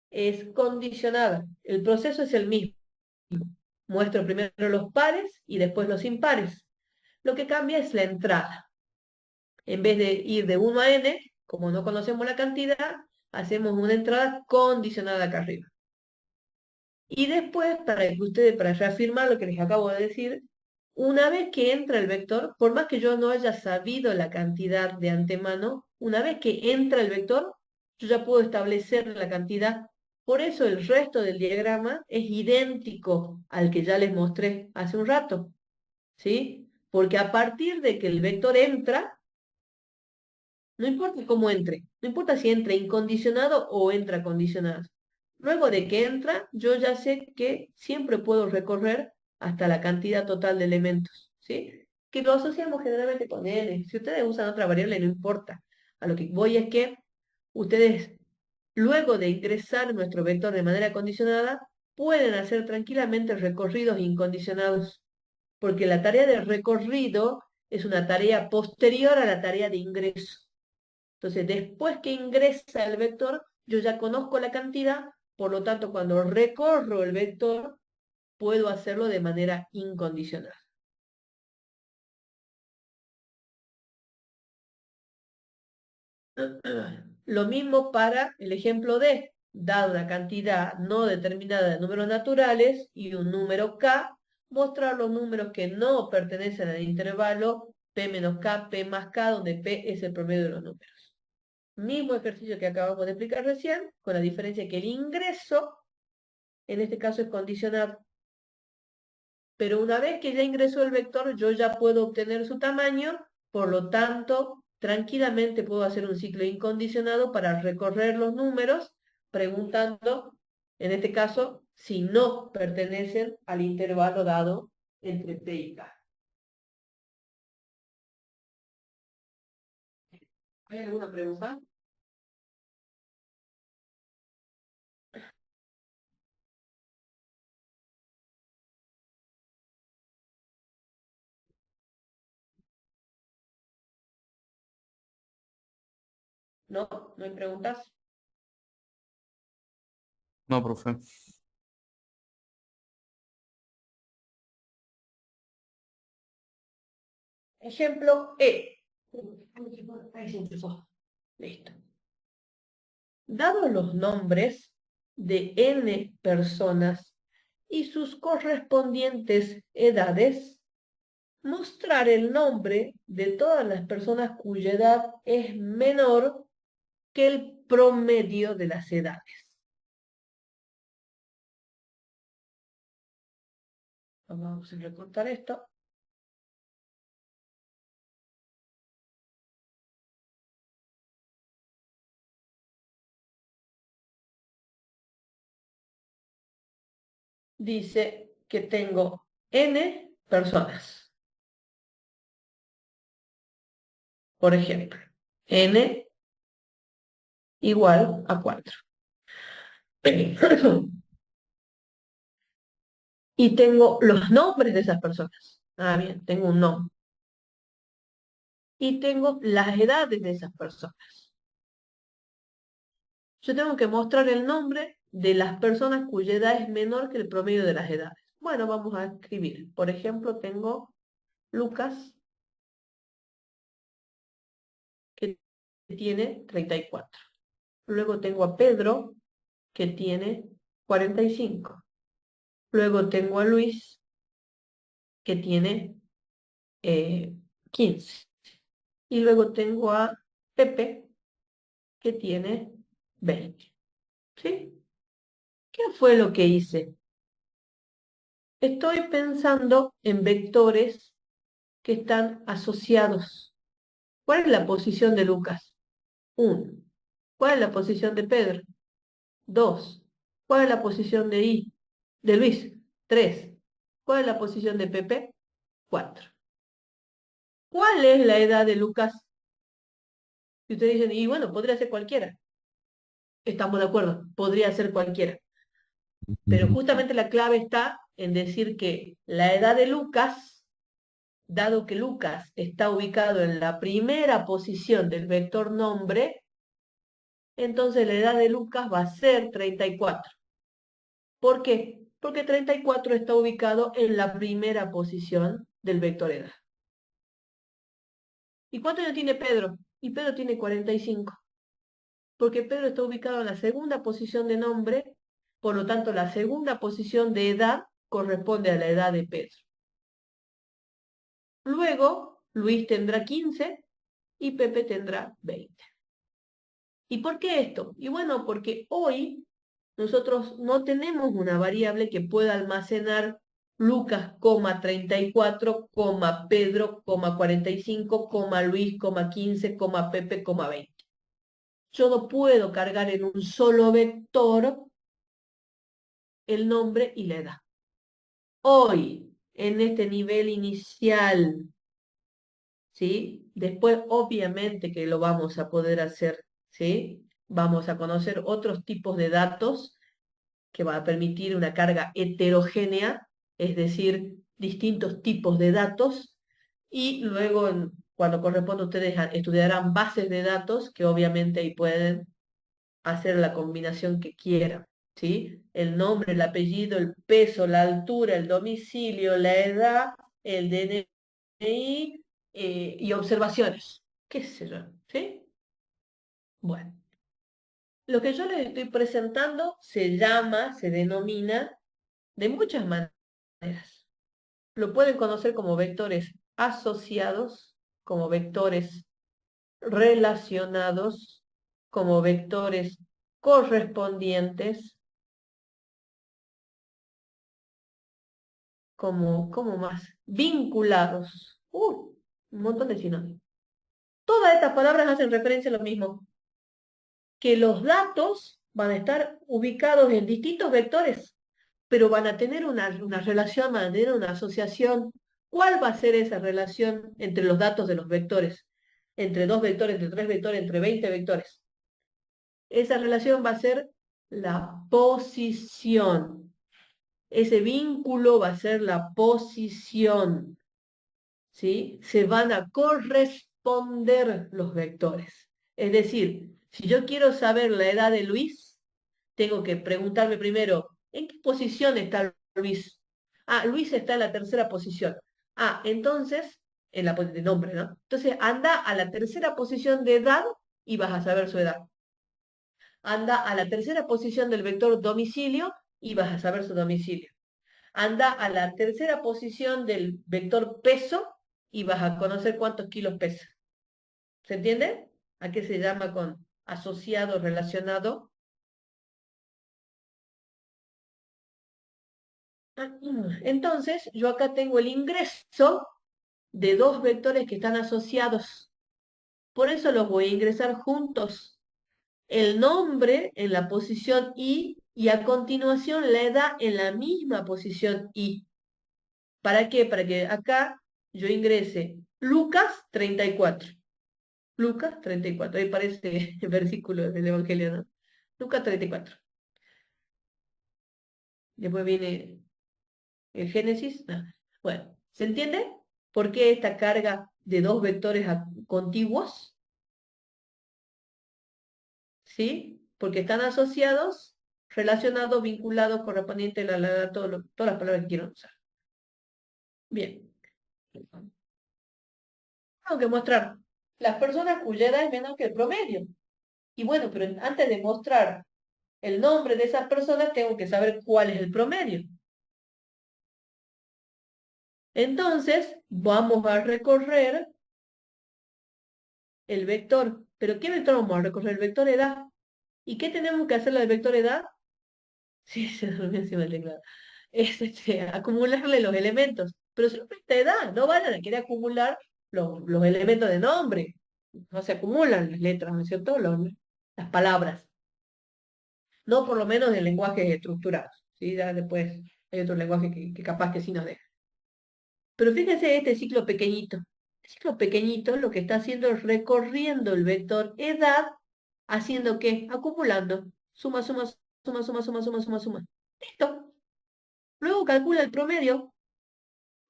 es condicionada. El proceso es el mismo. Muestro primero los pares y después los impares. Lo que cambia es la entrada. En vez de ir de 1 a n, como no conocemos la cantidad, hacemos una entrada condicionada acá arriba. Y después, para reafirmar lo que les acabo de decir, una vez que entra el vector, por más que yo no haya sabido la cantidad de antemano, una vez que entra el vector, yo ya puedo establecer la cantidad. Por eso el resto del diagrama es idéntico al que ya les mostré hace un rato, ¿sí? Porque a partir de que el vector entra, no importa cómo entre, no importa si entra incondicionado o entra condicionado. Luego de que entra, yo ya sé que siempre puedo recorrer hasta la cantidad total de elementos, ¿sí? Que lo asociamos generalmente con n. Si ustedes usan otra variable, no importa. A lo que voy es que ustedes, luego de ingresar nuestro vector de manera condicionada, pueden hacer tranquilamente recorridos incondicionados, porque la tarea de recorrido es una tarea posterior a la tarea de ingreso. Entonces, después que ingresa el vector, yo ya conozco la cantidad, por lo tanto, cuando recorro el vector, puedo hacerlo de manera incondicional. Lo mismo para el ejemplo D. dada una cantidad no determinada de números naturales y un número k, mostrar los números que no pertenecen al intervalo p menos k, p más k, donde p es el promedio de los números. Mismo ejercicio que acabamos de explicar recién, con la diferencia que el ingreso, en este caso, es condicionado. Pero una vez que ya ingresó el vector, yo ya puedo obtener su tamaño, por lo tanto, tranquilamente puedo hacer un ciclo incondicionado para recorrer los números, preguntando, en este caso, si no pertenecen al intervalo dado entre P y K. ¿Hay alguna pregunta? ¿No? ¿No hay preguntas? No, profe. Ejemplo E. Ahí se empezó. Listo. Dados los nombres de n personas y sus correspondientes edades, mostrar el nombre de todas las personas cuya edad es menor que el promedio de las edades. Vamos a recortar esto. Dice que tengo n personas. Por ejemplo, n igual a 4. Y tengo los nombres de esas personas. Ah, bien, tengo un nombre. Y tengo las edades de esas personas. Yo tengo que mostrar el nombre de las personas cuya edad es menor que el promedio de las edades. Bueno, vamos a escribir. Por ejemplo, tengo Lucas, que tiene 34. Luego tengo a Pedro, que tiene 45. Luego tengo a Luis, que tiene 15. Y luego tengo a Pepe, que tiene 20. ¿Sí? ¿Qué fue lo que hice? Estoy pensando en vectores que están asociados. ¿Cuál es la posición de Lucas? 1. ¿Cuál es la posición de Pedro? 2. ¿Cuál es la posición de Luis? 3. ¿Cuál es la posición de Pepe? 4. ¿Cuál es la edad de Lucas? Y ustedes dicen, y bueno, podría ser cualquiera. Estamos de acuerdo, podría ser cualquiera. Pero justamente la clave está en decir que la edad de Lucas, dado que Lucas está ubicado en la primera posición del vector nombre, entonces la edad de Lucas va a ser 34. ¿Por qué? Porque 34 está ubicado en la primera posición del vector edad. ¿Y cuánto años tiene Pedro? Y Pedro tiene 45. Porque Pedro está ubicado en la segunda posición de nombre, por lo tanto la segunda posición de edad corresponde a la edad de Pedro. Luego, Luis tendrá 15 y Pepe tendrá 20. ¿Y por qué esto? Y bueno, porque hoy nosotros no tenemos una variable que pueda almacenar Lucas, 34, Pedro, 45, Luis, 15, Pepe, 20. Yo no puedo cargar en un solo vector el nombre y la edad. Hoy, en este nivel inicial, ¿sí? Después, obviamente que lo vamos a poder hacer, ¿sí? Vamos a conocer otros tipos de datos que va a permitir una carga heterogénea, es decir, distintos tipos de datos, y luego, cuando corresponda, ustedes estudiarán bases de datos que obviamente ahí pueden hacer la combinación que quieran, ¿sí? El nombre, el apellido, el peso, la altura, el domicilio, la edad, el DNI y observaciones, qué sé yo, ¿sí? Bueno. Lo que yo les estoy presentando se llama, se denomina de muchas maneras. Lo pueden conocer como vectores asociados, como vectores relacionados, como vectores correspondientes, como más vinculados. Un montón de sinónimos. Todas estas palabras hacen referencia a lo mismo, que los datos van a estar ubicados en distintos vectores, pero van a tener una relación, van a tener una asociación. ¿Cuál va a ser esa relación entre los datos de los vectores? Entre 2 vectores, entre 3 vectores, entre 20 vectores. Esa relación va a ser la posición. Ese vínculo va a ser la posición. ¿Sí? Se van a corresponder los vectores. Es decir, si yo quiero saber la edad de Luis, tengo que preguntarme primero, ¿en qué posición está Luis? Ah, Luis está en la tercera posición. Ah, entonces, en la de nombre, ¿no? Entonces, anda a la tercera posición de edad y vas a saber su edad. Anda a la tercera posición del vector domicilio y vas a saber su domicilio. Anda a la tercera posición del vector peso y vas a conocer cuántos kilos pesa. ¿Se entiende? ¿A qué se llama con asociado, relacionado? Entonces, yo acá tengo el ingreso de 2 vectores que están asociados. Por eso los voy a ingresar juntos. El nombre en la posición y a continuación la edad en la misma posición I. ¿Para qué? Para que acá yo ingrese Lucas 34. Lucas 34, ahí parece el versículo del Evangelio, ¿no? Lucas 34. Después viene el Génesis. No. Bueno, ¿se entiende por qué esta carga de 2 vectores contiguos? ¿Sí? Porque están asociados, relacionados, vinculados, correspondientes, todas las palabras que quiero usar. Bien. Tengo que mostrar las personas cuya edad es menor que el promedio. Y bueno, pero antes de mostrar el nombre de esas personas, tengo que saber cuál es el promedio. Entonces, vamos a recorrer el vector. ¿Pero qué vector vamos a recorrer? El vector edad. ¿Y qué tenemos que hacer del vector edad? Sí, se durmió encima del teclado. Es acumularle los elementos. Pero solamente edad, no van a querer acumular los elementos de nombre. No se acumulan las letras, ¿no es cierto? Las palabras. No por lo menos en lenguajes estructurados. ¿Sí? Ya después hay otro lenguaje que capaz que sí nos deja. Pero fíjense este ciclo pequeñito. Este ciclo pequeñito lo que está haciendo es recorriendo el vector edad, haciendo ¿qué? Acumulando. Suma, suma, suma, suma, suma, suma, suma, suma. Listo. Luego calcula el promedio,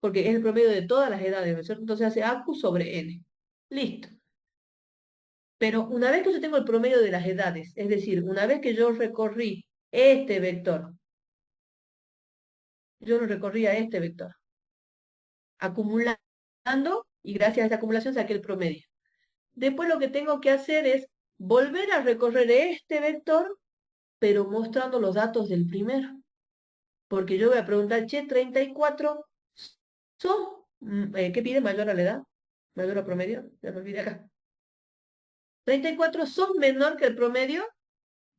porque es el promedio de todas las edades, ¿no es cierto? Entonces hace AQ sobre N. Listo. Pero una vez que yo tengo el promedio de las edades, es decir, una vez que yo recorrí este vector, yo lo recorrí a este vector, acumulando, y gracias a esta acumulación saqué el promedio. Después lo que tengo que hacer es volver a recorrer este vector, pero mostrando los datos del primero. Porque yo voy a preguntar, che, 34, ¿son? ¿Qué pide? ¿Mayor a la edad? ¿Mayor a promedio? Ya me olvidé acá. ¿34 son menor que el promedio?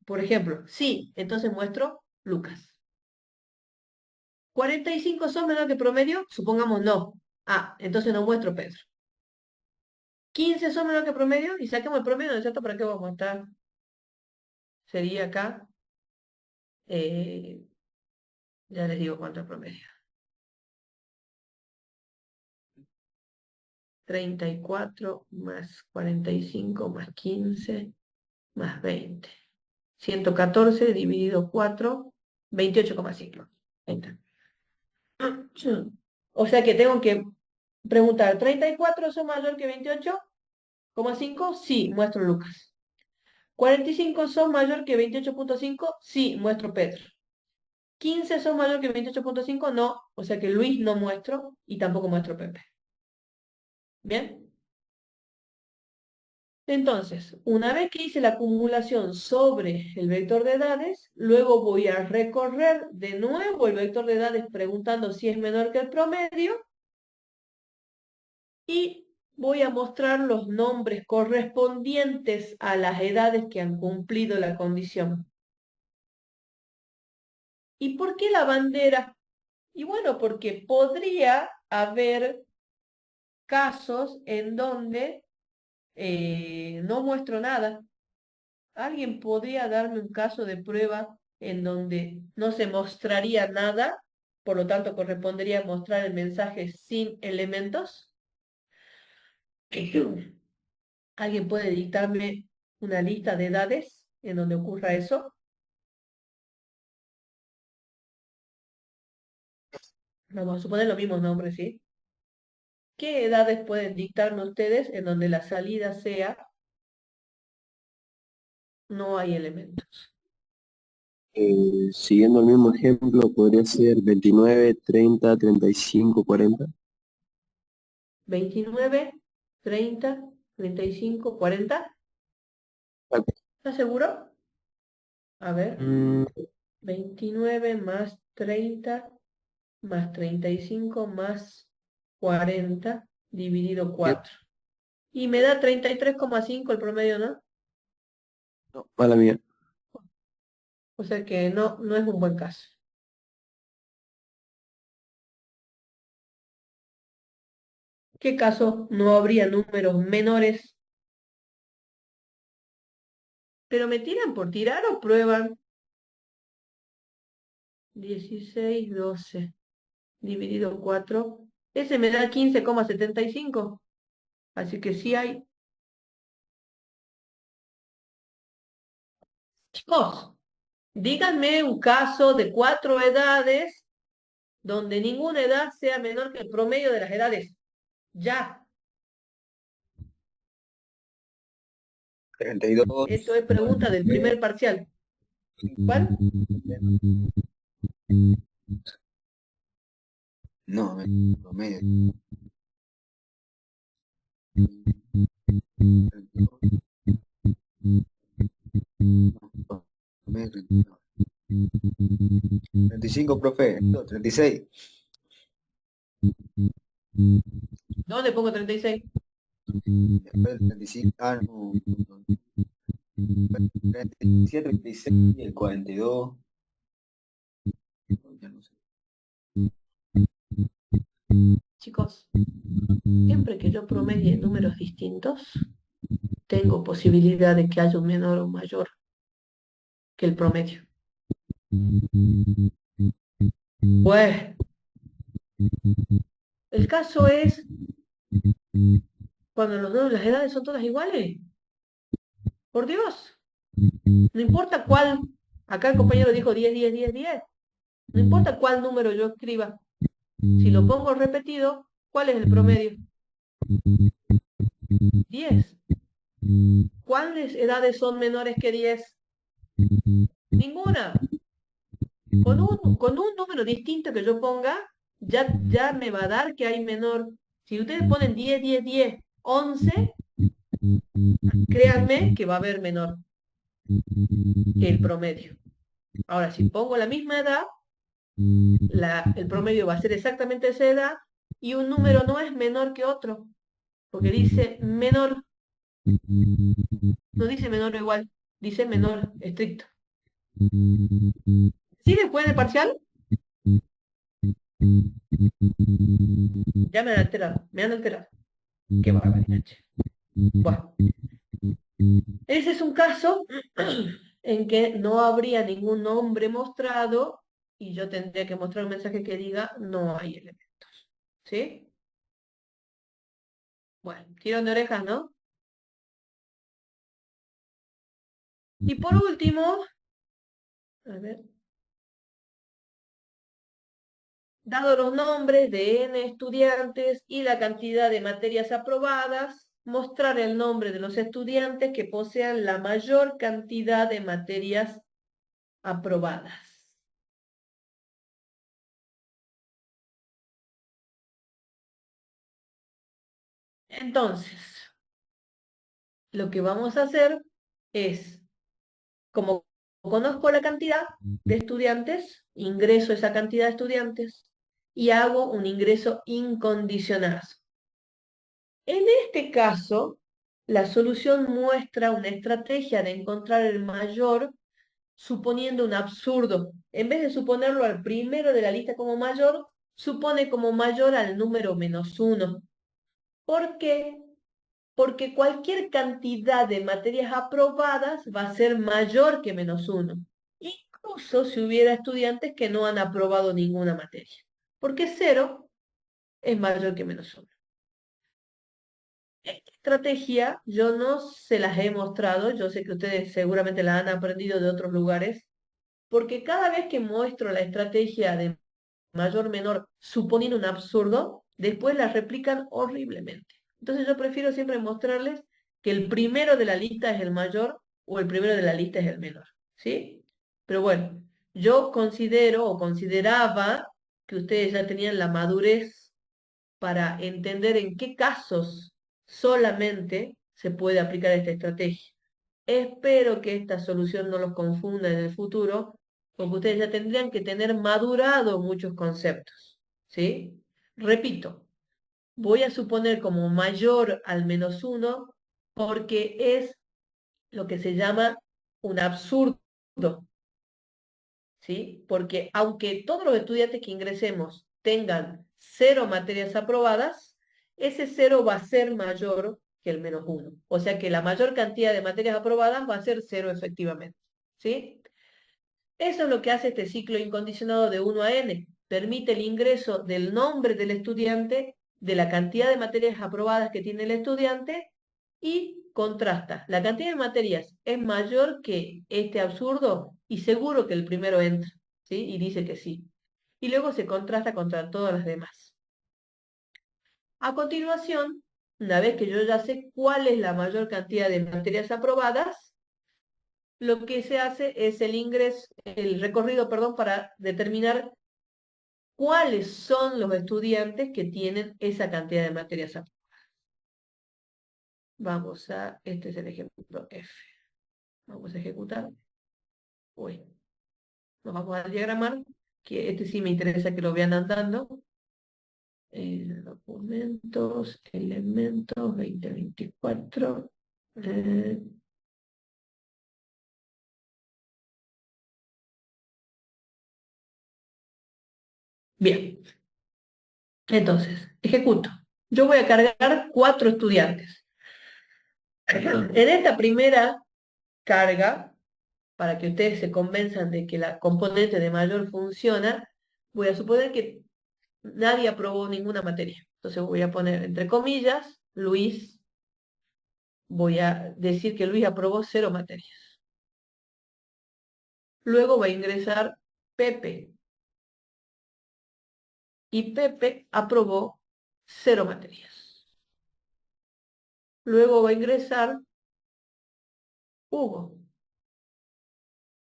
Por ejemplo, sí, entonces muestro Lucas. ¿45 son menor que promedio? Supongamos no. Ah, entonces no muestro Pedro. 15 son menor que promedio y saquemos el promedio, ¿no es cierto? ¿Para qué vamos a mostrar? Sería acá, ya les digo cuánto es promedio. 34 más 45 más 15 más 20. 114 dividido 4, 28,5. Ahí está. O sea que tengo que preguntar, ¿34 son mayor que 28,5? Sí, muestro Lucas. ¿45 son mayor que 28,5? Sí, muestro Pedro. ¿15 son mayor que 28,5? No, o sea que Luis no muestro y tampoco muestro Pepe. ¿Bien? Entonces, una vez que hice la acumulación sobre el vector de edades, luego voy a recorrer de nuevo el vector de edades preguntando si es menor que el promedio y voy a mostrar los nombres correspondientes a las edades que han cumplido la condición. ¿Y por qué la bandera? Y bueno, porque podría haber casos en donde no muestro nada. ¿Alguien podría darme un caso de prueba en donde no se mostraría nada? Por lo tanto, correspondería mostrar el mensaje sin elementos. ¿Alguien puede dictarme una lista de edades en donde ocurra eso? Vamos a suponer los mismos nombres, ¿sí? ¿Qué edades pueden dictarme ustedes en donde la salida sea no hay elementos? Siguiendo el mismo ejemplo, podría ser 29, 30, 35, 40. 29, 30, 35, 40. ¿Estás seguro? A ver, Mm, 29 más 30 más 35 más 40 dividido ¿qué? 4. Y me da 33,5 el promedio, ¿no? No, mala mía. O sea que no es un buen caso. ¿Qué caso no habría números menores? ¿Pero me tiran por tirar o prueban? 16, 12 dividido 4. Ese me da 15,75. Así que sí hay. Chicos, díganme un caso de 4 edades donde ninguna edad sea menor que el promedio de las edades. Ya. 32. Esto es pregunta del primer parcial. ¿Cuál? No, promedio. Promedio 35, profe. No, 36. ¿Dónde pongo 36? Después 35. Ah, no. 37, 36 y el 42. Ya no sé. Chicos, siempre que yo promedie números distintos, tengo posibilidad de que haya un menor o mayor que el promedio. Pues, el caso es cuando las edades son todas iguales. Por Dios, no importa cuál. Acá el compañero dijo 10, 10, 10, 10. No importa cuál número yo escriba. Si lo pongo repetido, ¿cuál es el promedio? 10. ¿Cuáles edades son menores que 10? Ninguna. Con un número distinto que yo ponga, ya me va a dar que hay menor. Si ustedes ponen 10, 10, 10, 11, créanme que va a haber menor que el promedio. Ahora, si pongo la misma edad, el promedio va a ser exactamente esa edad y un número no es menor que otro, porque dice menor, no dice menor o igual, dice menor estricto. ¿Sí después del parcial? Ya me han alterado. Qué barbaridad. Che. Bueno, ese es un caso en que no habría ningún nombre mostrado y yo tendría que mostrar un mensaje que diga no hay elementos. ¿Sí? Bueno, tirón de orejas, ¿no? Y por último, a ver, dado los nombres de n estudiantes y la cantidad de materias aprobadas, mostrar el nombre de los estudiantes que posean la mayor cantidad de materias aprobadas. Entonces, lo que vamos a hacer es, como conozco la cantidad de estudiantes, ingreso esa cantidad de estudiantes y hago un ingreso incondicional. En este caso, la solución muestra una estrategia de encontrar el mayor suponiendo un absurdo. En vez de suponerlo al primero de la lista como mayor, supone como mayor al número -1. ¿Por qué? Porque cualquier cantidad de materias aprobadas va a ser mayor que -1. Incluso si hubiera estudiantes que no han aprobado ninguna materia. Porque 0 es mayor que -1. Esta estrategia yo no se las he mostrado, yo sé que ustedes seguramente la han aprendido de otros lugares, porque cada vez que muestro la estrategia de mayor-menor suponiendo un absurdo, después la replican horriblemente. Entonces yo prefiero siempre mostrarles que el primero de la lista es el mayor o el primero de la lista es el menor, ¿sí? Pero bueno, yo considero o consideraba que ustedes ya tenían la madurez para entender en qué casos solamente se puede aplicar esta estrategia. Espero que esta solución no los confunda en el futuro, porque ustedes ya tendrían que tener madurado muchos conceptos, ¿sí? Repito, voy a suponer como mayor al -1 porque es lo que se llama un absurdo, ¿sí? Porque aunque todos los estudiantes que ingresemos tengan 0 materias aprobadas, ese 0 va a ser mayor que el -1. O sea que la mayor cantidad de materias aprobadas va a ser 0 efectivamente, ¿sí? Eso es lo que hace este ciclo incondicionado de 1 a n. Permite el ingreso del nombre del estudiante, de la cantidad de materias aprobadas que tiene el estudiante y contrasta. La cantidad de materias es mayor que este absurdo y seguro que el primero entra, ¿sí? Y dice que sí. Y luego se contrasta contra todas las demás. A continuación, una vez que yo ya sé cuál es la mayor cantidad de materias aprobadas, lo que se hace es el recorrido, perdón, para determinar cuáles son los estudiantes que tienen esa cantidad de materias aprobadas. Este es el ejemplo F. Vamos a ejecutar. Uy, nos vamos a diagramar, que este sí me interesa que lo vean andando. Documentos, elementos, 2024. Bien, entonces, ejecuto. Yo voy a cargar 4 estudiantes. En esta primera carga, para que ustedes se convenzan de que la componente de mayor funciona, voy a suponer que nadie aprobó ninguna materia. Entonces voy a poner entre comillas, Luis, voy a decir que Luis aprobó 0 materias. Luego va a ingresar Pepe. Y Pepe aprobó 0 materias. Luego va a ingresar Hugo,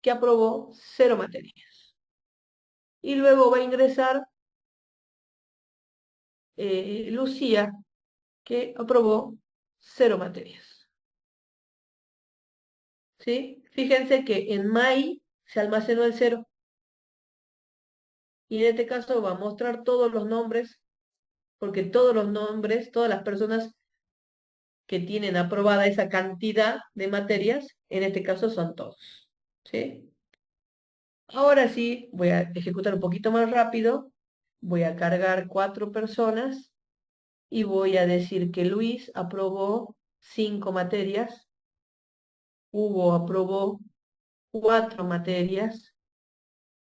que aprobó 0 materias. Y luego va a ingresar Lucía, que aprobó 0 materias. ¿Sí? Fíjense que en May se almacenó el 0. Y en este caso va a mostrar todos los nombres, porque todos los nombres, todas las personas que tienen aprobada esa cantidad de materias, en este caso son todos. ¿Sí? Ahora sí, voy a ejecutar un poquito más rápido. Voy a cargar 4 personas y voy a decir que Luis aprobó 5 materias, Hugo aprobó 4 materias,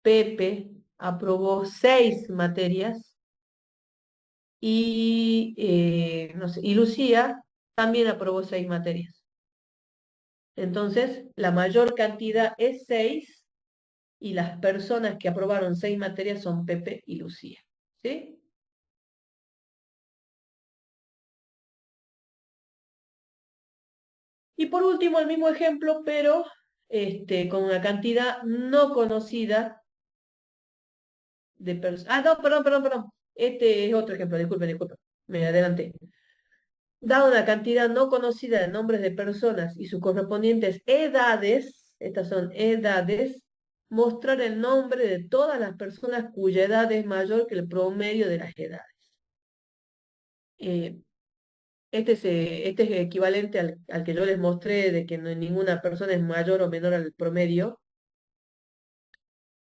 Pepe aprobó 6 materias y, no sé, y Lucía también aprobó 6 materias. Entonces, la mayor cantidad es 6 y las personas que aprobaron 6 materias son Pepe y Lucía. ¿Sí? Y por último, el mismo ejemplo, pero con una cantidad no conocida de personas. Ah, no, perdón. Este es otro ejemplo, disculpen, me adelanté. Dada una cantidad no conocida de nombres de personas y sus correspondientes edades, estas son edades, mostrar el nombre de todas las personas cuya edad es mayor que el promedio de las edades. Eh, este es equivalente al que yo les mostré de que ninguna persona es mayor o menor al promedio,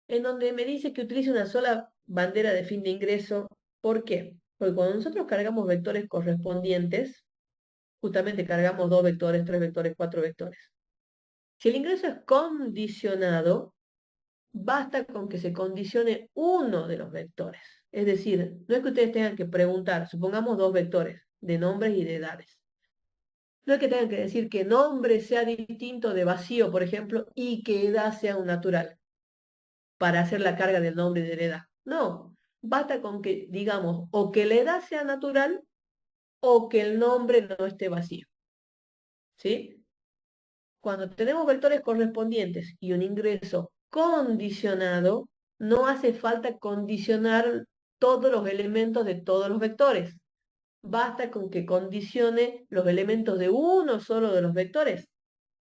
en donde me dice que utilice una sola bandera de fin de ingreso. ¿Por qué? Porque cuando nosotros cargamos vectores correspondientes, justamente cargamos 2 vectores, 3 vectores, 4 vectores. Si el ingreso es condicionado, basta con que se condicione uno de los vectores. Es decir, no es que ustedes tengan que preguntar, supongamos 2 vectores de nombres y de edades. No es que tengan que decir que nombre sea distinto de vacío, por ejemplo, y que edad sea un natural para hacer la carga del nombre y de la edad. No, basta con que digamos o que la edad sea natural o que el nombre no esté vacío. ¿Sí? Cuando tenemos vectores correspondientes y un ingreso condicionado, no hace falta condicionar todos los elementos de todos los vectores. Basta con que condicione los elementos de uno solo de los vectores.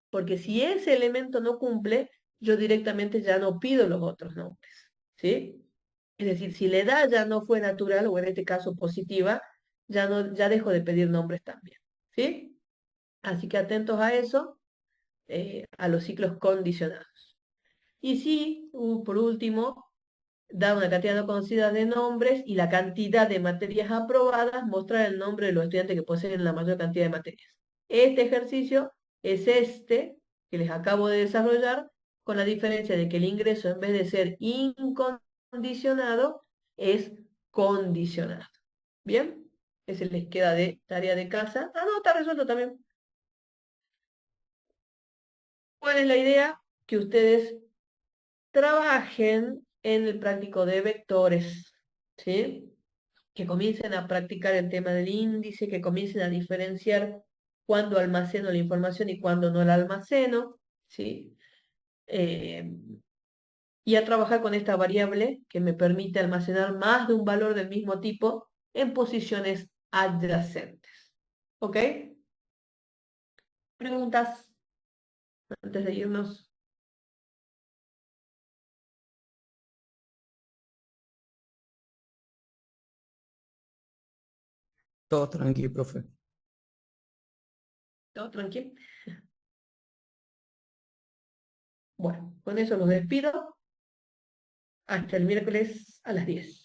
Porque si ese elemento no cumple, yo directamente ya no pido los otros nombres. ¿Sí? Es decir, si la edad ya no fue natural, o en este caso positiva, ya dejo de pedir nombres también. ¿Sí? Así que atentos a eso, a los ciclos condicionados. Y sí, por último, da una cantidad no conocida de nombres y la cantidad de materias aprobadas, mostrar el nombre de los estudiantes que poseen la mayor cantidad de materias. Este ejercicio es este que les acabo de desarrollar, con la diferencia de que el ingreso, en vez de ser incondicionado, es condicionado. ¿Bien? Ese les queda de tarea de casa. Ah, no, está resuelto también. ¿Cuál es la idea? Que ustedes trabajen en el práctico de vectores, ¿sí? Que comiencen a practicar el tema del índice, que comiencen a diferenciar cuándo almaceno la información y cuándo no la almaceno, ¿sí? Eh, y a trabajar con esta variable que me permite almacenar más de un valor del mismo tipo en posiciones adyacentes. ¿Ok? ¿Preguntas antes de irnos? Todo tranquilo, profe. ¿Todo tranquilo? Bueno, con eso los despido. Hasta el miércoles a las 10.